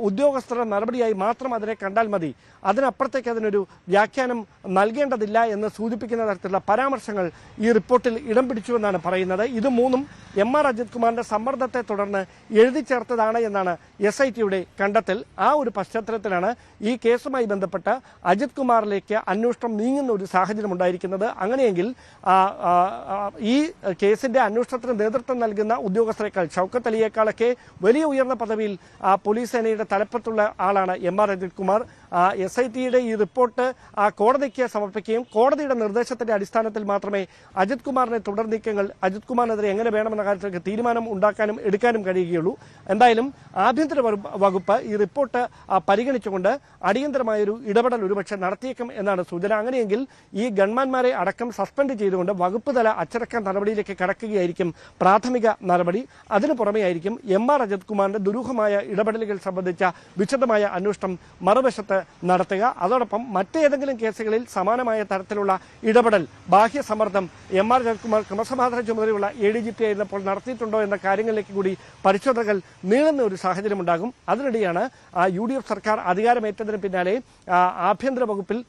ഉദ്യോഗസ്ഥരുടെ നടപടിയായി മാത്രം അതിനെ കണ്ടാൽ മതി, അതിനപ്പുറത്തേക്ക് അതിനൊരു വ്യാഖ്യാനം നൽകേണ്ടതില്ല എന്ന് സൂചിപ്പിക്കുന്ന തരത്തിലുള്ള പരാമർശങ്ങൾ ഈ റിപ്പോർട്ടിൽ ഇടം പിടിച്ചുവെന്നാണ് പറയുന്നത്. ഇത് മൂന്നും MR അജിത് കുമാറിന്റെ സമ്മർദ്ദത്തെ തുടർന്ന് എഴുതി ചേർത്തതാണ് എന്നാണ് SITയുടെ കണ്ടെത്തൽ. ആ ഒരു പശ്ചാത്തലത്തിലാണ് ഈ കേസുമായി ബന്ധപ്പെട്ട് അജിത് കുമാറിലേക്ക് അന്വേഷണം നീങ്ങുന്ന ഒരു സാഹചര്യം ഉണ്ടായിരിക്കുന്നത്. അങ്ങനെയെങ്കിൽ ഈ കേസിന്റെ അന്വേഷണത്തിന് നേതൃത്വം നൽകുന്ന ഉദ്യോഗസ്ഥരെക്കാൾ, ഷൗക്കത്ത് അലിയേക്കാളൊക്കെ വലിയ ഉയർന്ന പദവിയിൽ പോലീസ് സേനയുടെ തലപ്പത്തുള്ള ആളാണ് MR അജിത് കുമാർ. SITയുടെ ഈ റിപ്പോർട്ട് കോടതിക്ക് സമർപ്പിക്കുകയും കോടതിയുടെ നിർദ്ദേശത്തിന്റെ അടിസ്ഥാനത്തിൽ മാത്രമേ അജിത് കുമാറിനെ തുടർ നീക്കങ്ങൾ അജിത് കുമാറിനെതിരെ എങ്ങനെ വേണമെന്ന കാര്യത്തിലേക്ക് തീരുമാനം ഉണ്ടാക്കാനും എടുക്കാനും കഴിയുകയുള്ളൂ. എന്തായാലും ആഭ്യന്തര വകുപ്പ് ഈ റിപ്പോർട്ട് പരിഗണിച്ചുകൊണ്ട് അടിയന്തരമായൊരു ഇടപെടൽ ഒരുപക്ഷെ നടത്തിയേക്കും എന്നാണ് സൂചന. അങ്ങനെയെങ്കിൽ ഈ ഗൺമാന്മാരെ അടക്കം സസ്പെൻഡ് ചെയ്തുകൊണ്ട് വകുപ്പ് തല അച്ചടക്ക നടപടിയിലേക്ക് കടക്കുകയായിരിക്കും പ്രാഥമിക നടപടി. അതിനു പുറമെയായിരിക്കും MR അജിത് കുമാറിന്റെ ദുരൂഹമായ ഇടപെടലുകൾ സംബന്ധിച്ച വിശദമായ അന്വേഷണം മറുവശത്ത് നടത്തുക. അതോടൊപ്പം മറ്റേതെങ്കിലും കേസുകളിൽ സമാനമായ തരത്തിലുള്ള ഇടപെടൽ, ബാഹ്യ സമ്മർദ്ദം MR അജിത് കുമാർ ക്രമസമാധാന ചുമതലയുള്ള ADGP ആയിരുന്നപ്പോൾ നടത്തിയിട്ടുണ്ടോ എന്ന കാര്യങ്ങളിലേക്ക് കൂടി പരിശോധനകൾ നീളുന്ന ഒരു സാഹചര്യം ഉണ്ടാകും. അതിനിടെയാണ് UDF സർക്കാർ അധികാരമേറ്റതിന് പിന്നാലെ ആഭ്യന്തര വകുപ്പിൽ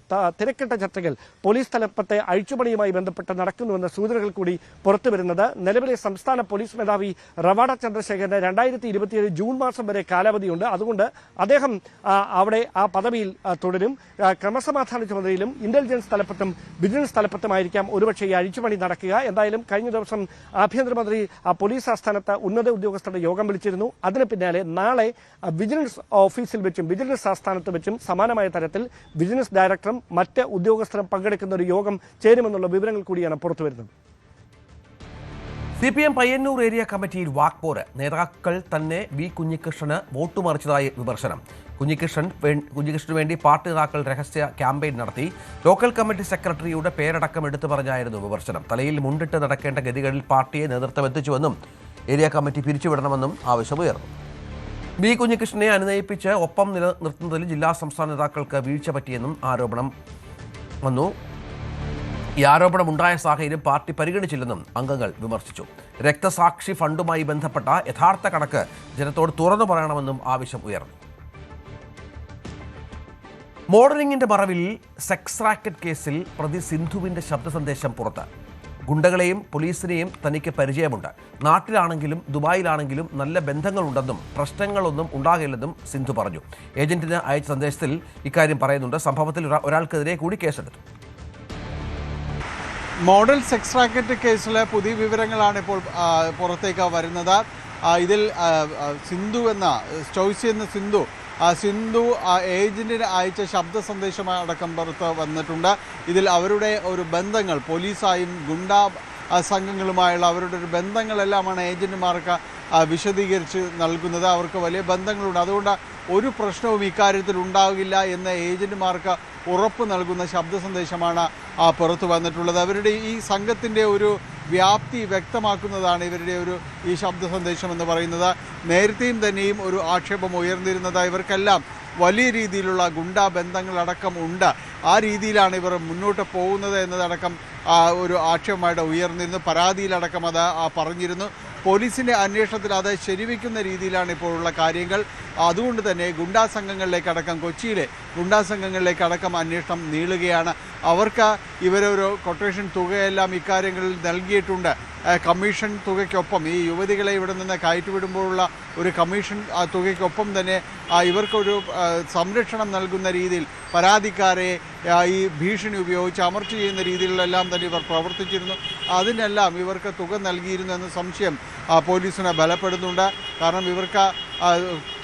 തിരക്കിട്ട ചർച്ചകൾ പോലീസ് തലപ്പത്തെ അഴിച്ചുപണിയുമായി ബന്ധപ്പെട്ട് നടക്കുന്നുവെന്ന സൂചനകൾ കൂടി പുറത്തുവരുന്നത്. നിലവിലെ സംസ്ഥാന പോലീസ് മേധാവി റവാഡ ചന്ദ്രശേഖരന് 2027 ജൂൺ മാസം വരെ കാലാവധിയുണ്ട്. അതുകൊണ്ട് അദ്ദേഹം അവിടെ ആ പദവിയിൽ തുടരും. ക്രമസമാധാന ചുമതലയിലും ഇന്റലിജൻസ് തലപ്പത്തും വിജിലൻസ് തലപ്പത്തുമായിരിക്കാം ഒരുപക്ഷെ ഈ അഴിച്ചുപണി നടക്കുക. എന്തായാലും കഴിഞ്ഞ ദിവസം ആഭ്യന്തരമന്ത്രി പോലീസ് ആസ്ഥാനത്ത് ഉന്നത ഉദ്യോഗസ്ഥരുടെ യോഗം വിളിച്ചിരുന്നു. അതിന് പിന്നാലെ നാളെ വിജിലൻസ് ഓഫീസിൽ വെച്ചും വിജിലൻസ് ആസ്ഥാനത്ത് വെച്ചും സമാനമായ തരത്തിൽ വിജിലൻസ് ഡയറക്ടറും മറ്റ് ഉദ്യോഗസ്ഥരും പങ്കെടുക്കുന്ന ഒരു യോഗം ചേരുമെന്നുള്ള വിവരങ്ങൾ കൂടിയാണ് പുറത്തുവരുന്നത്. CPM പയ്യന്നൂർ ഏരിയ കമ്മിറ്റിയിൽ വാക്പോര്. നേതാക്കൾ തന്നെ വി കുഞ്ഞികൃഷ്ണന് വോട്ട് മറിച്ചതായി വിമർശനം. കുഞ്ഞികൃഷ്ണന് വേണ്ടി പാർട്ടി നേതാക്കൾ രഹസ്യ ക്യാമ്പയിൻ നടത്തി. ലോക്കൽ കമ്മിറ്റി സെക്രട്ടറിയുടെ പേരടക്കം എടുത്തു പറഞ്ഞായിരുന്നു വിമർശനം. തലയിൽ മുണ്ടിട്ട് നടക്കേണ്ട ഗതികളിൽ പാർട്ടിയെ നേതൃത്വം എത്തിച്ചുവെന്നും ഏരിയ കമ്മിറ്റി പിരിച്ചുവിടണമെന്നും ആവശ്യമുയർന്നു. വി കുഞ്ഞികൃഷ്ണനെ അനുനയിപ്പിച്ച് ഒപ്പം നിലനിർത്തുന്നതിൽ ജില്ലാ സംസ്ഥാന നേതാക്കൾക്ക് വീഴ്ച പറ്റിയെന്നും ആരോപണം വന്നു. ഈ ആരോപണമുണ്ടായ സാഹചര്യം പാർട്ടി പരിഗണിച്ചില്ലെന്നും അംഗങ്ങൾ വിമർശിച്ചു. രക്തസാക്ഷി ഫണ്ടുമായി ബന്ധപ്പെട്ട യഥാർത്ഥ കണക്ക് ജനത്തോട് തുറന്നു പറയണമെന്നും ആവശ്യം ഉയർന്നു. മോഡലിംഗിന്റെ മറവിൽ സെക്സ് റാക്കറ്റ് കേസിൽ പ്രതി സിന്ധുവിന്റെ ശബ്ദ സന്ദേശം പുറത്ത്. ഗുണ്ടകളെയും പോലീസിനെയും തനിക്ക് പരിചയമുണ്ട്, നാട്ടിലാണെങ്കിലും ദുബായിലാണെങ്കിലും നല്ല ബന്ധങ്ങളുണ്ടെന്നും പ്രശ്നങ്ങളൊന്നും ഉണ്ടാകില്ലെന്നും സിന്ധു പറഞ്ഞു. ഏജന്റിന് അയച്ച സന്ദേശത്തിൽ ഇക്കാര്യം പറയുന്നുണ്ട്. സംഭവത്തിൽ ഒരാൾക്കെതിരെ കൂടി കേസെടുത്തു. മോഡൽ സെക്സ് റാക്കറ്റ് കേസിലെ പുതിയ വിവരങ്ങളാണ് ഇപ്പോൾ പുറത്തേക്ക് വരുന്നത്. ഇതിൽ സിന്ധു എന്ന ചോയ്സി എന്ന സിന്ധു ഏജന്റിന് അയച്ച ശബ്ദ സന്ദേശമടക്കം പുറത്ത് വന്നിട്ടുണ്ട്. ഇതിൽ അവരുടെ ഒരു ബന്ധങ്ങൾ, പോലീസായും ഗുണ്ടാ സംഘങ്ങളുമായുള്ള അവരുടെ ഒരു ബന്ധങ്ങളെല്ലാമാണ് ഏജന്റുമാർക്ക് വിശദീകരിച്ച് നൽകുന്നത്. അവർക്ക് വലിയ ബന്ധങ്ങളുണ്ട്, അതുകൊണ്ട് ഒരു പ്രശ്നവും ഇക്കാര്യത്തിൽ ഉണ്ടാകില്ല എന്ന് ഏജന്റുമാർക്ക് ഉറപ്പ് നൽകുന്ന ശബ്ദ സന്ദേശമാണ് പുറത്തു വന്നിട്ടുള്ളത്. അവരുടെ ഈ സംഘത്തിൻ്റെ ഒരു വ്യാപ്തി വ്യക്തമാക്കുന്നതാണ് ഇവരുടെ ഈ ശബ്ദ സന്ദേശം എന്ന് പറയുന്നത്. നേരത്തെയും തന്നെയും ഒരു ആക്ഷേപം ഉയർന്നിരുന്നത് ഇവർക്കെല്ലാം വലിയ രീതിയിലുള്ള ഗുണ്ടാ ബന്ധങ്ങളടക്കം ഉണ്ട്, ആ രീതിയിലാണ് ഇവർ മുന്നോട്ട് പോകുന്നത് എന്നതടക്കം ഒരു ആക്ഷേപമായിട്ട് ഉയർന്നിരുന്നു. പരാതിയിലടക്കം അത് പറഞ്ഞിരുന്നു. പോലീസിൻ്റെ അന്വേഷണത്തിൽ അത് ശരിവയ്ക്കുന്ന രീതിയിലാണ് ഇപ്പോഴുള്ള കാര്യങ്ങൾ. അതുകൊണ്ട് തന്നെ ഗുണ്ടാ സംഘങ്ങളിലേക്കടക്കം, കൊച്ചിയിലെ ഗുണ്ടാ സംഘങ്ങളിലേക്കടക്കം അന്വേഷണം നീളുകയാണ്. അവർക്ക് ഇവരൊരു കൊട്ടേഷൻ തുകയെല്ലാം ഇക്കാര്യങ്ങളിൽ നൽകിയിട്ടുണ്ട്. കമ്മീഷൻ തുകയ്ക്കൊപ്പം ഈ യുവതികളെ ഇവിടെ നിന്ന് കയറ്റിവിടുമ്പോഴുള്ള ഒരു കമ്മീഷൻ തുകയ്ക്കൊപ്പം തന്നെ ഇവർക്കൊരു സംരക്ഷണം നൽകുന്ന രീതിയിൽ പരാതിക്കാരെ ഈ ഭീഷണി ഉപയോഗിച്ച് അമർച്ച ചെയ്യുന്ന രീതിയിലെല്ലാം തന്നെ ഇവർ പ്രവർത്തിച്ചിരുന്നു. അതിനെല്ലാം ഇവർക്ക് തുക നൽകിയിരുന്നു എന്ന സംശയം പോലീസിനെ ബലപ്പെടുന്നുണ്ട്. കാരണം ഇവർക്ക്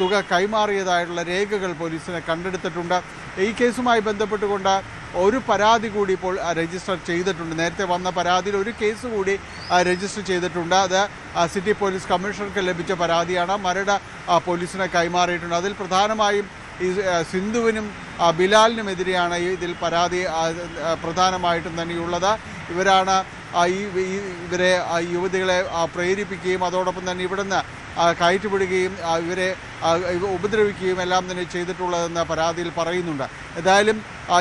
തുക കൈമാറിയതായിട്ടുള്ള രേഖകൾ പോലീസിനെ കണ്ടെടുത്തിട്ടുണ്ട്. ഈ കേസുമായി ബന്ധപ്പെട്ടുകൊണ്ട് ഒരു പരാതി കൂടി ഇപ്പോൾ രജിസ്റ്റർ ചെയ്തിട്ടുണ്ട്. നേരത്തെ വന്ന പരാതിയിൽ ഒരു കേസ് കൂടി രജിസ്റ്റർ ചെയ്തിട്ടുണ്ട്. അത് സിറ്റി പോലീസ് കമ്മീഷണർക്ക് ലഭിച്ച പരാതിയാണ്. മരട് പോലീസിനെ കൈമാറിയിട്ടുണ്ട്. അതിൽ പ്രധാനമായും ഈ സിന്ധുവിനും ബിലാലിനുമെതിരെയാണ് ഇതിൽ പരാതി പ്രധാനമായിട്ടും തന്നെയുള്ളത്. ഇവരാണ് ഇവരെ യുവതികളെ പ്രേരിപ്പിക്കുകയും അതോടൊപ്പം തന്നെ ഇവിടുന്ന് കയറ്റിവിടുകയും ഇവരെ ഉപദ്രവിക്കുകയും എല്ലാം തന്നെ ചെയ്തിട്ടുള്ളതെന്ന് പരാതിയിൽ പറയുന്നുണ്ട്. ഏതായാലും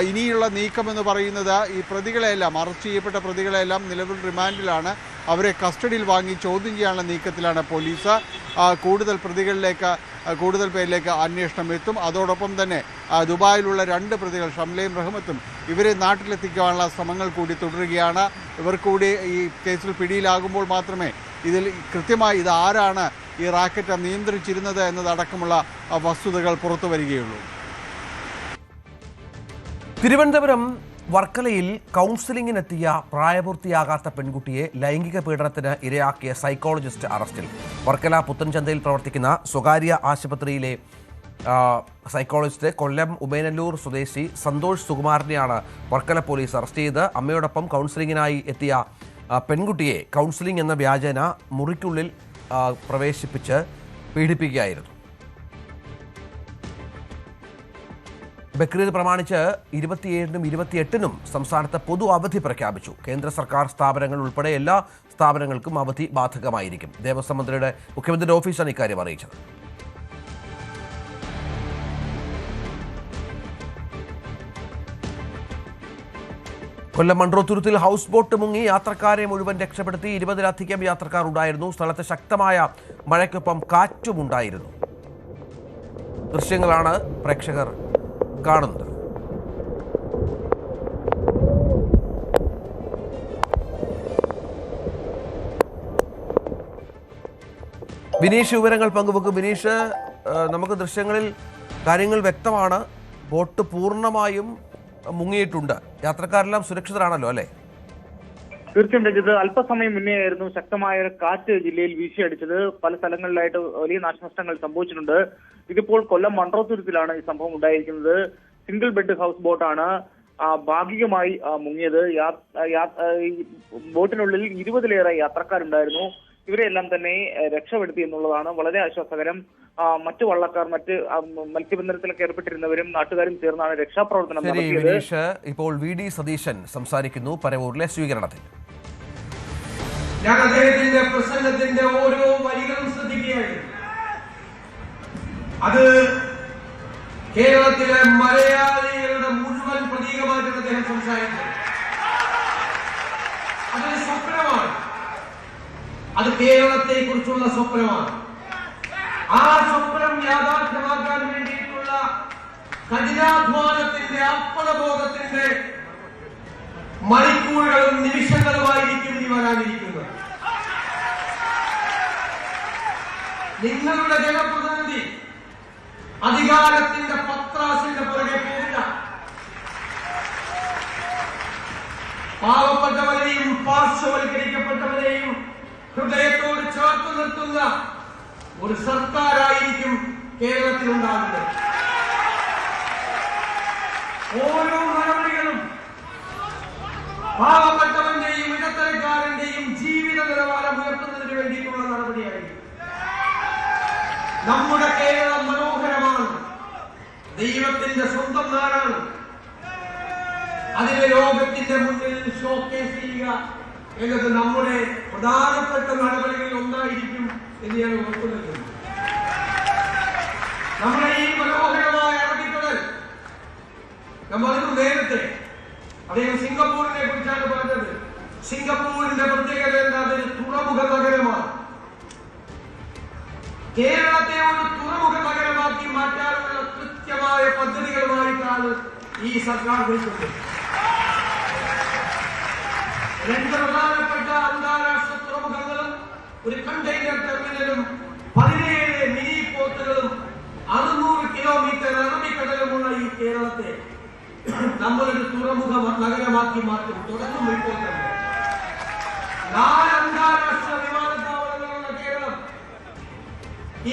ഇനിയുള്ള നീക്കമെന്ന് പറയുന്നത് ഈ പ്രതികളെല്ലാം അറസ്റ്റ് ചെയ്യപ്പെട്ട പ്രതികളെല്ലാം നിലവിൽ റിമാൻഡിലാണ്. അവരെ കസ്റ്റഡിയിൽ വാങ്ങി ചോദ്യം ചെയ്യാനുള്ള നീക്കത്തിലാണ് പോലീസ്. കൂടുതൽ പേരിലേക്ക് അന്വേഷണം എത്തും. അതോടൊപ്പം തന്നെ ദുബായിലുള്ള 2 പ്രതികൾ ഷംലയും റഹ്മത്തും ഇവരെ നാട്ടിലെത്തിക്കാനുള്ള ശ്രമങ്ങൾ കൂടി തുടരുകയാണ്. ഇവർ കൂടി ഈ കേസിൽ പിടിയിലാകുമ്പോൾ മാത്രമേ ഇതിൽ കൃത്യമായി ഇത് ആരാണ് ഈ റാക്കറ്റ് നിയന്ത്രിച്ചിരുന്നത് എന്നതടക്കമുള്ള വസ്തുതകൾ പുറത്തു വരികയുള്ളൂ. തിരുവനന്തപുരം വർക്കലയിൽ കൗൺസിലിംഗിനെത്തിയ പ്രായപൂർത്തിയാകാത്ത പെൺകുട്ടിയെ ലൈംഗിക പീഡനത്തിന് ഇരയാക്കിയ സൈക്കോളജിസ്റ്റ് അറസ്റ്റിൽ. വർക്കല പുത്തൻചന്തയിൽ പ്രവർത്തിക്കുന്ന സ്വകാര്യ ആശുപത്രിയിലെ സൈക്കോളജിസ്റ്റ് കൊല്ലം ഉമേനല്ലൂർ സ്വദേശി സന്തോഷ് സുകുമാരനെയാണ് വർക്കല പോലീസ് അറസ്റ്റ് ചെയ്ത് അമ്മയോടൊപ്പം കൗൺസിലിംഗിനായി എത്തിയ പെൺകുട്ടിയെ കൗൺസിലിംഗ് എന്ന വ്യാജേന മുറിക്കുള്ളിൽ പ്രവേശിപ്പിച്ച് പീഡിപ്പിക്കുകയായിരുന്നു. ബക്രീദ് പ്രമാണിച്ച് 27-നും 28-നും സംസ്ഥാനത്ത് പൊതു അവധി പ്രഖ്യാപിച്ചു. കേന്ദ്ര സർക്കാർ സ്ഥാപനങ്ങൾ ഉൾപ്പെടെ എല്ലാ സ്ഥാപനങ്ങൾക്കും അവധി ബാധകമായിരിക്കും. ദേവസ്വം മന്ത്രിയുടെ മുഖ്യമന്ത്രിയുടെ ഓഫീസാണ് ഇക്കാര്യം അറിയിച്ചത്. കൊല്ലം മൺട്രോത്തുരുത്തിൽ ഹൗസ് ബോട്ട് മുങ്ങി യാത്രക്കാരെ മുഴുവൻ രക്ഷപ്പെടുത്തി. 20-ലധികം യാത്രക്കാർ ഉണ്ടായിരുന്നു. സ്ഥലത്ത് ശക്തമായ മഴയ്ക്കൊപ്പം കാറ്റുമുണ്ടായിരുന്നു. ദൃശ്യങ്ങളാണ് പ്രേക്ഷകർ കാണുന്നത്. വിനീഷ് വിവരങ്ങൾ പങ്കുവെക്കും. വിനീഷ്, നമുക്ക് ദൃശ്യങ്ങളിൽ കാര്യങ്ങൾ വ്യക്തമാണ്. ബോട്ട് പൂർണ്ണമായും മുങ്ങിയിട്ടുണ്ട്. യാത്രക്കാരെല്ലാം സുരക്ഷിതരാണല്ലോ അല്ലേ? തീർച്ചയായും ഇത് അല്പസമയം മുന്നേ ആയിരുന്നു ശക്തമായ കാറ്റ് ജില്ലയിൽ വീശിയടിച്ചത്. പല സ്ഥലങ്ങളിലായിട്ട് വലിയ നാശനഷ്ടങ്ങൾ സംഭവിച്ചിട്ടുണ്ട്. ഇതിപ്പോൾ കൊല്ലം മൺട്രോത്തുരുത്തിലാണ് ഈ സംഭവം ഉണ്ടായിരിക്കുന്നത്. സിംഗിൾ ബെഡ് ഹൗസ് ബോട്ടാണ് ഭാഗികമായി മുങ്ങിയത്. ബോട്ടിനുള്ളിൽ 20-ലേറെ യാത്രക്കാരുണ്ടായിരുന്നു. ഇവരെല്ലാം തന്നെ രക്ഷപ്പെടുത്തി എന്നുള്ളതാണ് വളരെ ആശ്വാസകരം. മറ്റു വള്ളക്കാർ, മറ്റ് മത്സ്യബന്ധനത്തിലൊക്കെ ഏർപ്പെട്ടിരുന്നവരും നാട്ടുകാരും ചേർന്നാണ് രക്ഷാപ്രവർത്തനം നടത്തിയത്. ഇപ്പോൾ VD സതീശൻ സംസാരിക്കുന്നു പരവൂരിലെ സ്വീകരണത്തിൽ. ഞാൻ അദ്ദേഹത്തിന്റെ പ്രസംഗത്തിന്റെ ഓരോ വരികളും ശ്രദ്ധിക്കുകയായിരുന്നു. അത് കേരളത്തിലെ മലയാളികളുടെ മുഴുവൻ പ്രതീകമായിട്ടാണ് അദ്ദേഹം സംസാരിച്ചത്. അതൊരു സ്വപ്നമാണ്. അത് കേരളത്തെ കുറിച്ചുള്ള സ്വപ്നമാണ്. ആ സ്വപ്നം യാഥാർത്ഥ്യമാക്കാൻ വേണ്ടിയിട്ടുള്ള കഠിനാധ്വാനത്തിന്റെ അർപ്പണബോധത്തിന്റെ മണിക്കൂറുകളും നിമിഷങ്ങളുമായിരിക്കും ഇനി വരാനിരിക്കുന്നത്. നിങ്ങളുടെ ജനപ്രതിനിധി അധികാരത്തിന്റെ പത്രാസിന്റെ പുറകെ പോകില്ല. പാവപ്പെട്ടവരെയും പാർശ്വവൽക്കരിക്കപ്പെട്ടവരെയും ഹൃദയത്തോട് ചേർത്ത് നിർത്തുന്ന ഒരു സർക്കാരായിരിക്കും കേരളത്തിലുണ്ടാകുന്നത്. ഓരോ നടപടികളും പാവപ്പെട്ടവന്റെയും ഇടത്തരക്കാരന്റെയും ജീവിത നിലവാരം ഉയർത്തുന്നതിന് വേണ്ടിയിട്ടുള്ള നടപടിയായിരിക്കും. നമ്മുടെ കേരളം മനോഹരമാണ്. ദൈവത്തിന്റെ സ്വന്തം നാടാണ്. അതിനെ ലോകത്തിന്റെ മുന്നിൽ ഷോക്കേസ് ചെയ്യുക എന്നത് നമ്മുടെ പ്രധാനപ്പെട്ട നടപടികളിൽ ഒന്നായിരിക്കും എന്ന് ഞാൻ ഉറപ്പുനൽകുന്നു. നമ്മുടെ ഈ മനോഹരമായ അറബിക്കടൽ നമ്മൾ നേരത്തെ അദ്ദേഹം സിംഗപ്പൂരിനെ കുറിച്ചാണ് പറഞ്ഞത്. സിംഗപ്പൂരിന്റെ പ്രത്യേകത എന്താ? അതൊരു തുറമുഖ നഗരമാണ്. കേരളത്തെ ഒരു തുറമുഖ നഗരമാക്കി മാറ്റാനുള്ള കൃത്യമായ പദ്ധതികളുമായിട്ടാണ് ഈ സർക്കാർ നിൽക്കുന്നത്. 2 പ്രധാനപ്പെട്ട അന്താരാഷ്ട്ര തുറമുഖ ഒരു കണ്ടെയ്നർ ടെർമിനലും 17 മിനി പോർട്ടുകളും 600 കിലോമീറ്റർ അറബിക്കടലുമുള്ള ഈ കേരളത്തെ നമ്മളൊരു തുറമുഖ നഗരമാക്കി മാറ്റും. തുടങ്ങും ഇപ്പോൾ തന്നെ 4 അന്താരാഷ്ട്ര വിമാനത്താവളങ്ങളുള്ള കേരളം,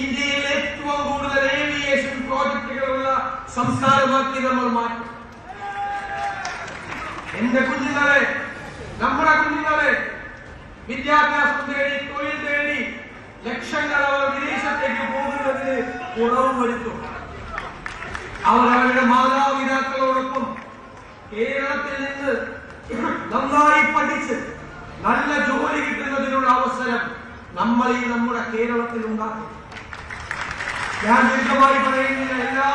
ഇന്ത്യയിൽ ഏറ്റവും കൂടുതൽ ഏവിയേഷൻ പ്രോജക്ടുകളുള്ള സംസ്ഥാനമാക്കി നമ്മൾ മാറ്റും. എന്റെ കുഞ്ഞുങ്ങളെ, നമ്മുടെ കുഞ്ഞുങ്ങളെ വിദ്യാഭ്യാസം തേടി, തൊഴിൽ തേടി ലക്ഷങ്ങൾ അവർ വിദേശത്തേക്ക് പോകുന്നതിന് കുറവ് വരുത്തും. അവരവരുടെ മാതാപിതാക്കളോടൊപ്പം കേരളത്തിൽ നിന്ന് നന്നായി പഠിച്ച് നല്ല ജോലി കിട്ടുന്നതിനുള്ള അവസരം നമ്മൾ ഈ നമ്മുടെ കേരളത്തിൽ ഉണ്ടാക്കും. ഞാൻ ദീർഘമായി പറയുന്നില്ല, എല്ലാ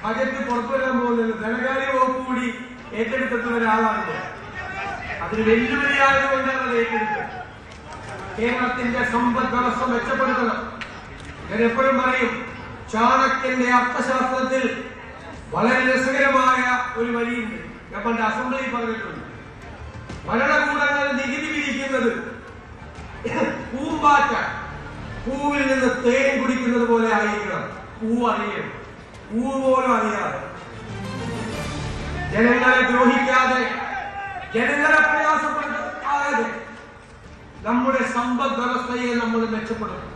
ബജറ്റ് പുറത്തുവരാൻ പോകുന്നത് ധനകാര്യ വകുപ്പ് കൂടി ഏറ്റെടുത്തിട്ടുള്ള ഒരാളാണ്. അതിന് വെല്ലുവിളിയായതുകൊണ്ടാണ് അത് ഏറ്റെടുത്തത്. കേരളത്തിന്റെ സമ്പദ് വ്യവസ്ഥ മെച്ചപ്പെടുത്തണം. ഞാൻ എപ്പോഴും പറയും, ചാണക്യന്റെ അർത്ഥശാസ്ത്രത്തിൽ വളരെ രസകരമായ ഒരു വരിയുണ്ട്. ഞാൻ പണ്ട് അസംബ്ലിയിൽ പറഞ്ഞിട്ടുണ്ട്. ഭരണകൂടങ്ങൾ നികുതി വിധിക്കുന്നത് പൂമ്പാറ്റ പൂവിൽ നിന്ന് തേൻ കുടിക്കുന്നത് പോലെ ആയിരിക്കണം. പൂവ് അറിയണം, പൂവ് പോലും അറിയാതെ, ജനങ്ങളെ ദ്രോഹിക്കാതെ, ജനങ്ങളെ പ്രയാസപ്പെടുത്താതെ നമ്മുടെ സമ്പദ് വ്യവസ്ഥയെ നമ്മൾ മെച്ചപ്പെടുത്തും.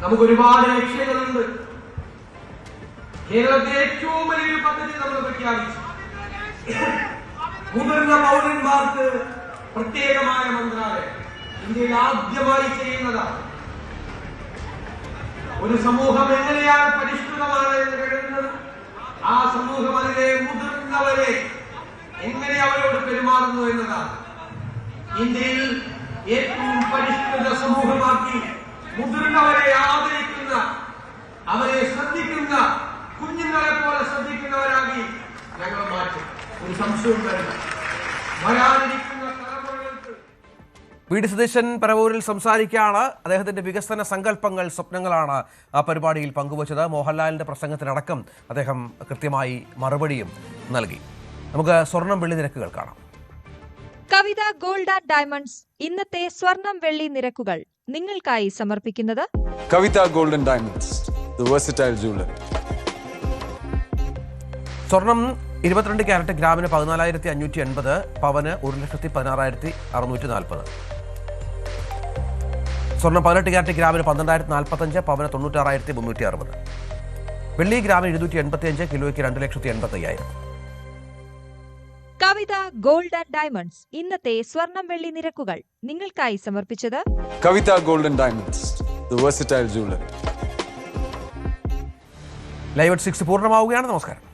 നമുക്ക് ഒരുപാട് ലക്ഷ്യങ്ങളുണ്ട്. കേരളത്തിലെ ഏറ്റവും വലിയൊരു പദ്ധതി നമ്മൾ പ്രഖ്യാപിച്ചു. മുതിർന്ന പൗരന്മാർക്ക് പ്രത്യേകമായ മന്ത്രാലയം ഇന്ത്യയിൽ ആദ്യമായി ചെയ്യുന്നതാണ്. ഒരു സമൂഹം എങ്ങനെയാണ് പരിഷ്കൃതമാണ് എന്ന് കരുതുന്നത്, ആ സമൂഹം അതിലെ മുതിർന്നവരെ എങ്ങനെ അവരോട് പെരുമാറുന്നു എന്നതാണ്. ഇന്ത്യയിൽ ഏറ്റവും പരിഷ്കൃത സമൂഹമാക്കി മുതിർന്നവരെ ആദരിക്കുന്ന, അവരെ ശ്രദ്ധിക്കുന്ന, കുഞ്ഞുങ്ങളെ പോലെ ശ്രദ്ധിക്കുന്നവരാക്കി ഞങ്ങൾ മാറ്റും. ഒരു സംശയവും വരില്ല. വരാനിരിക്കുന്ന തലമുറകൾക്ക്. വി ഡി സതീശൻ പരവൂരിൽ സംസാരിക്കുകയാണ്. അദ്ദേഹത്തിന്റെ വികസന സങ്കല്പങ്ങൾ, സ്വപ്നങ്ങളാണ് ആ പരിപാടിയിൽ പങ്കുവച്ചത്. മോഹൻലാലിന്റെ പ്രസംഗത്തിനടക്കം അദ്ദേഹം കൃത്യമായി മറുപടിയും നൽകി. നമുക്ക് സ്വർണം വെള്ളി നിരക്കുകൾ കാണാം. കവിത ഗോൾഡ് ആൻഡ് ഡയമണ്ട്സ് ഇന്നത്തെ സ്വർണം വെള്ളി നിരക്കുകൾ നിങ്ങൾക്കായി സമർപ്പിക്കുന്നത് Kavitha gold and diamonds, the versatile jewellery. സ്വർണം 22 ക്യാരറ്റ് ഗ്രാമിന് 14,580, പവന് 1,16,640. സ്വർണം 18 ക്യാരറ്റ് ഗ്രാമിന് 12,045, പവന് 96,360. വെള്ളി ഗ്രാമിന് 285, കിലോയ്ക്ക് 2,85,000. കവിത ഗോൾഡ് ആൻഡ് ഡയമണ്ട്സ് ഇന്നത്തെ സ്വർണം വെള്ളി നിരക്കുകൾ നിങ്ങൾക്കായി സമർപ്പിച്ചത് Kavitha gold and diamonds, the versatile jewellery. Live at 6 പൂർണ്ണമാവുകയാണ്. നമസ്കാരം.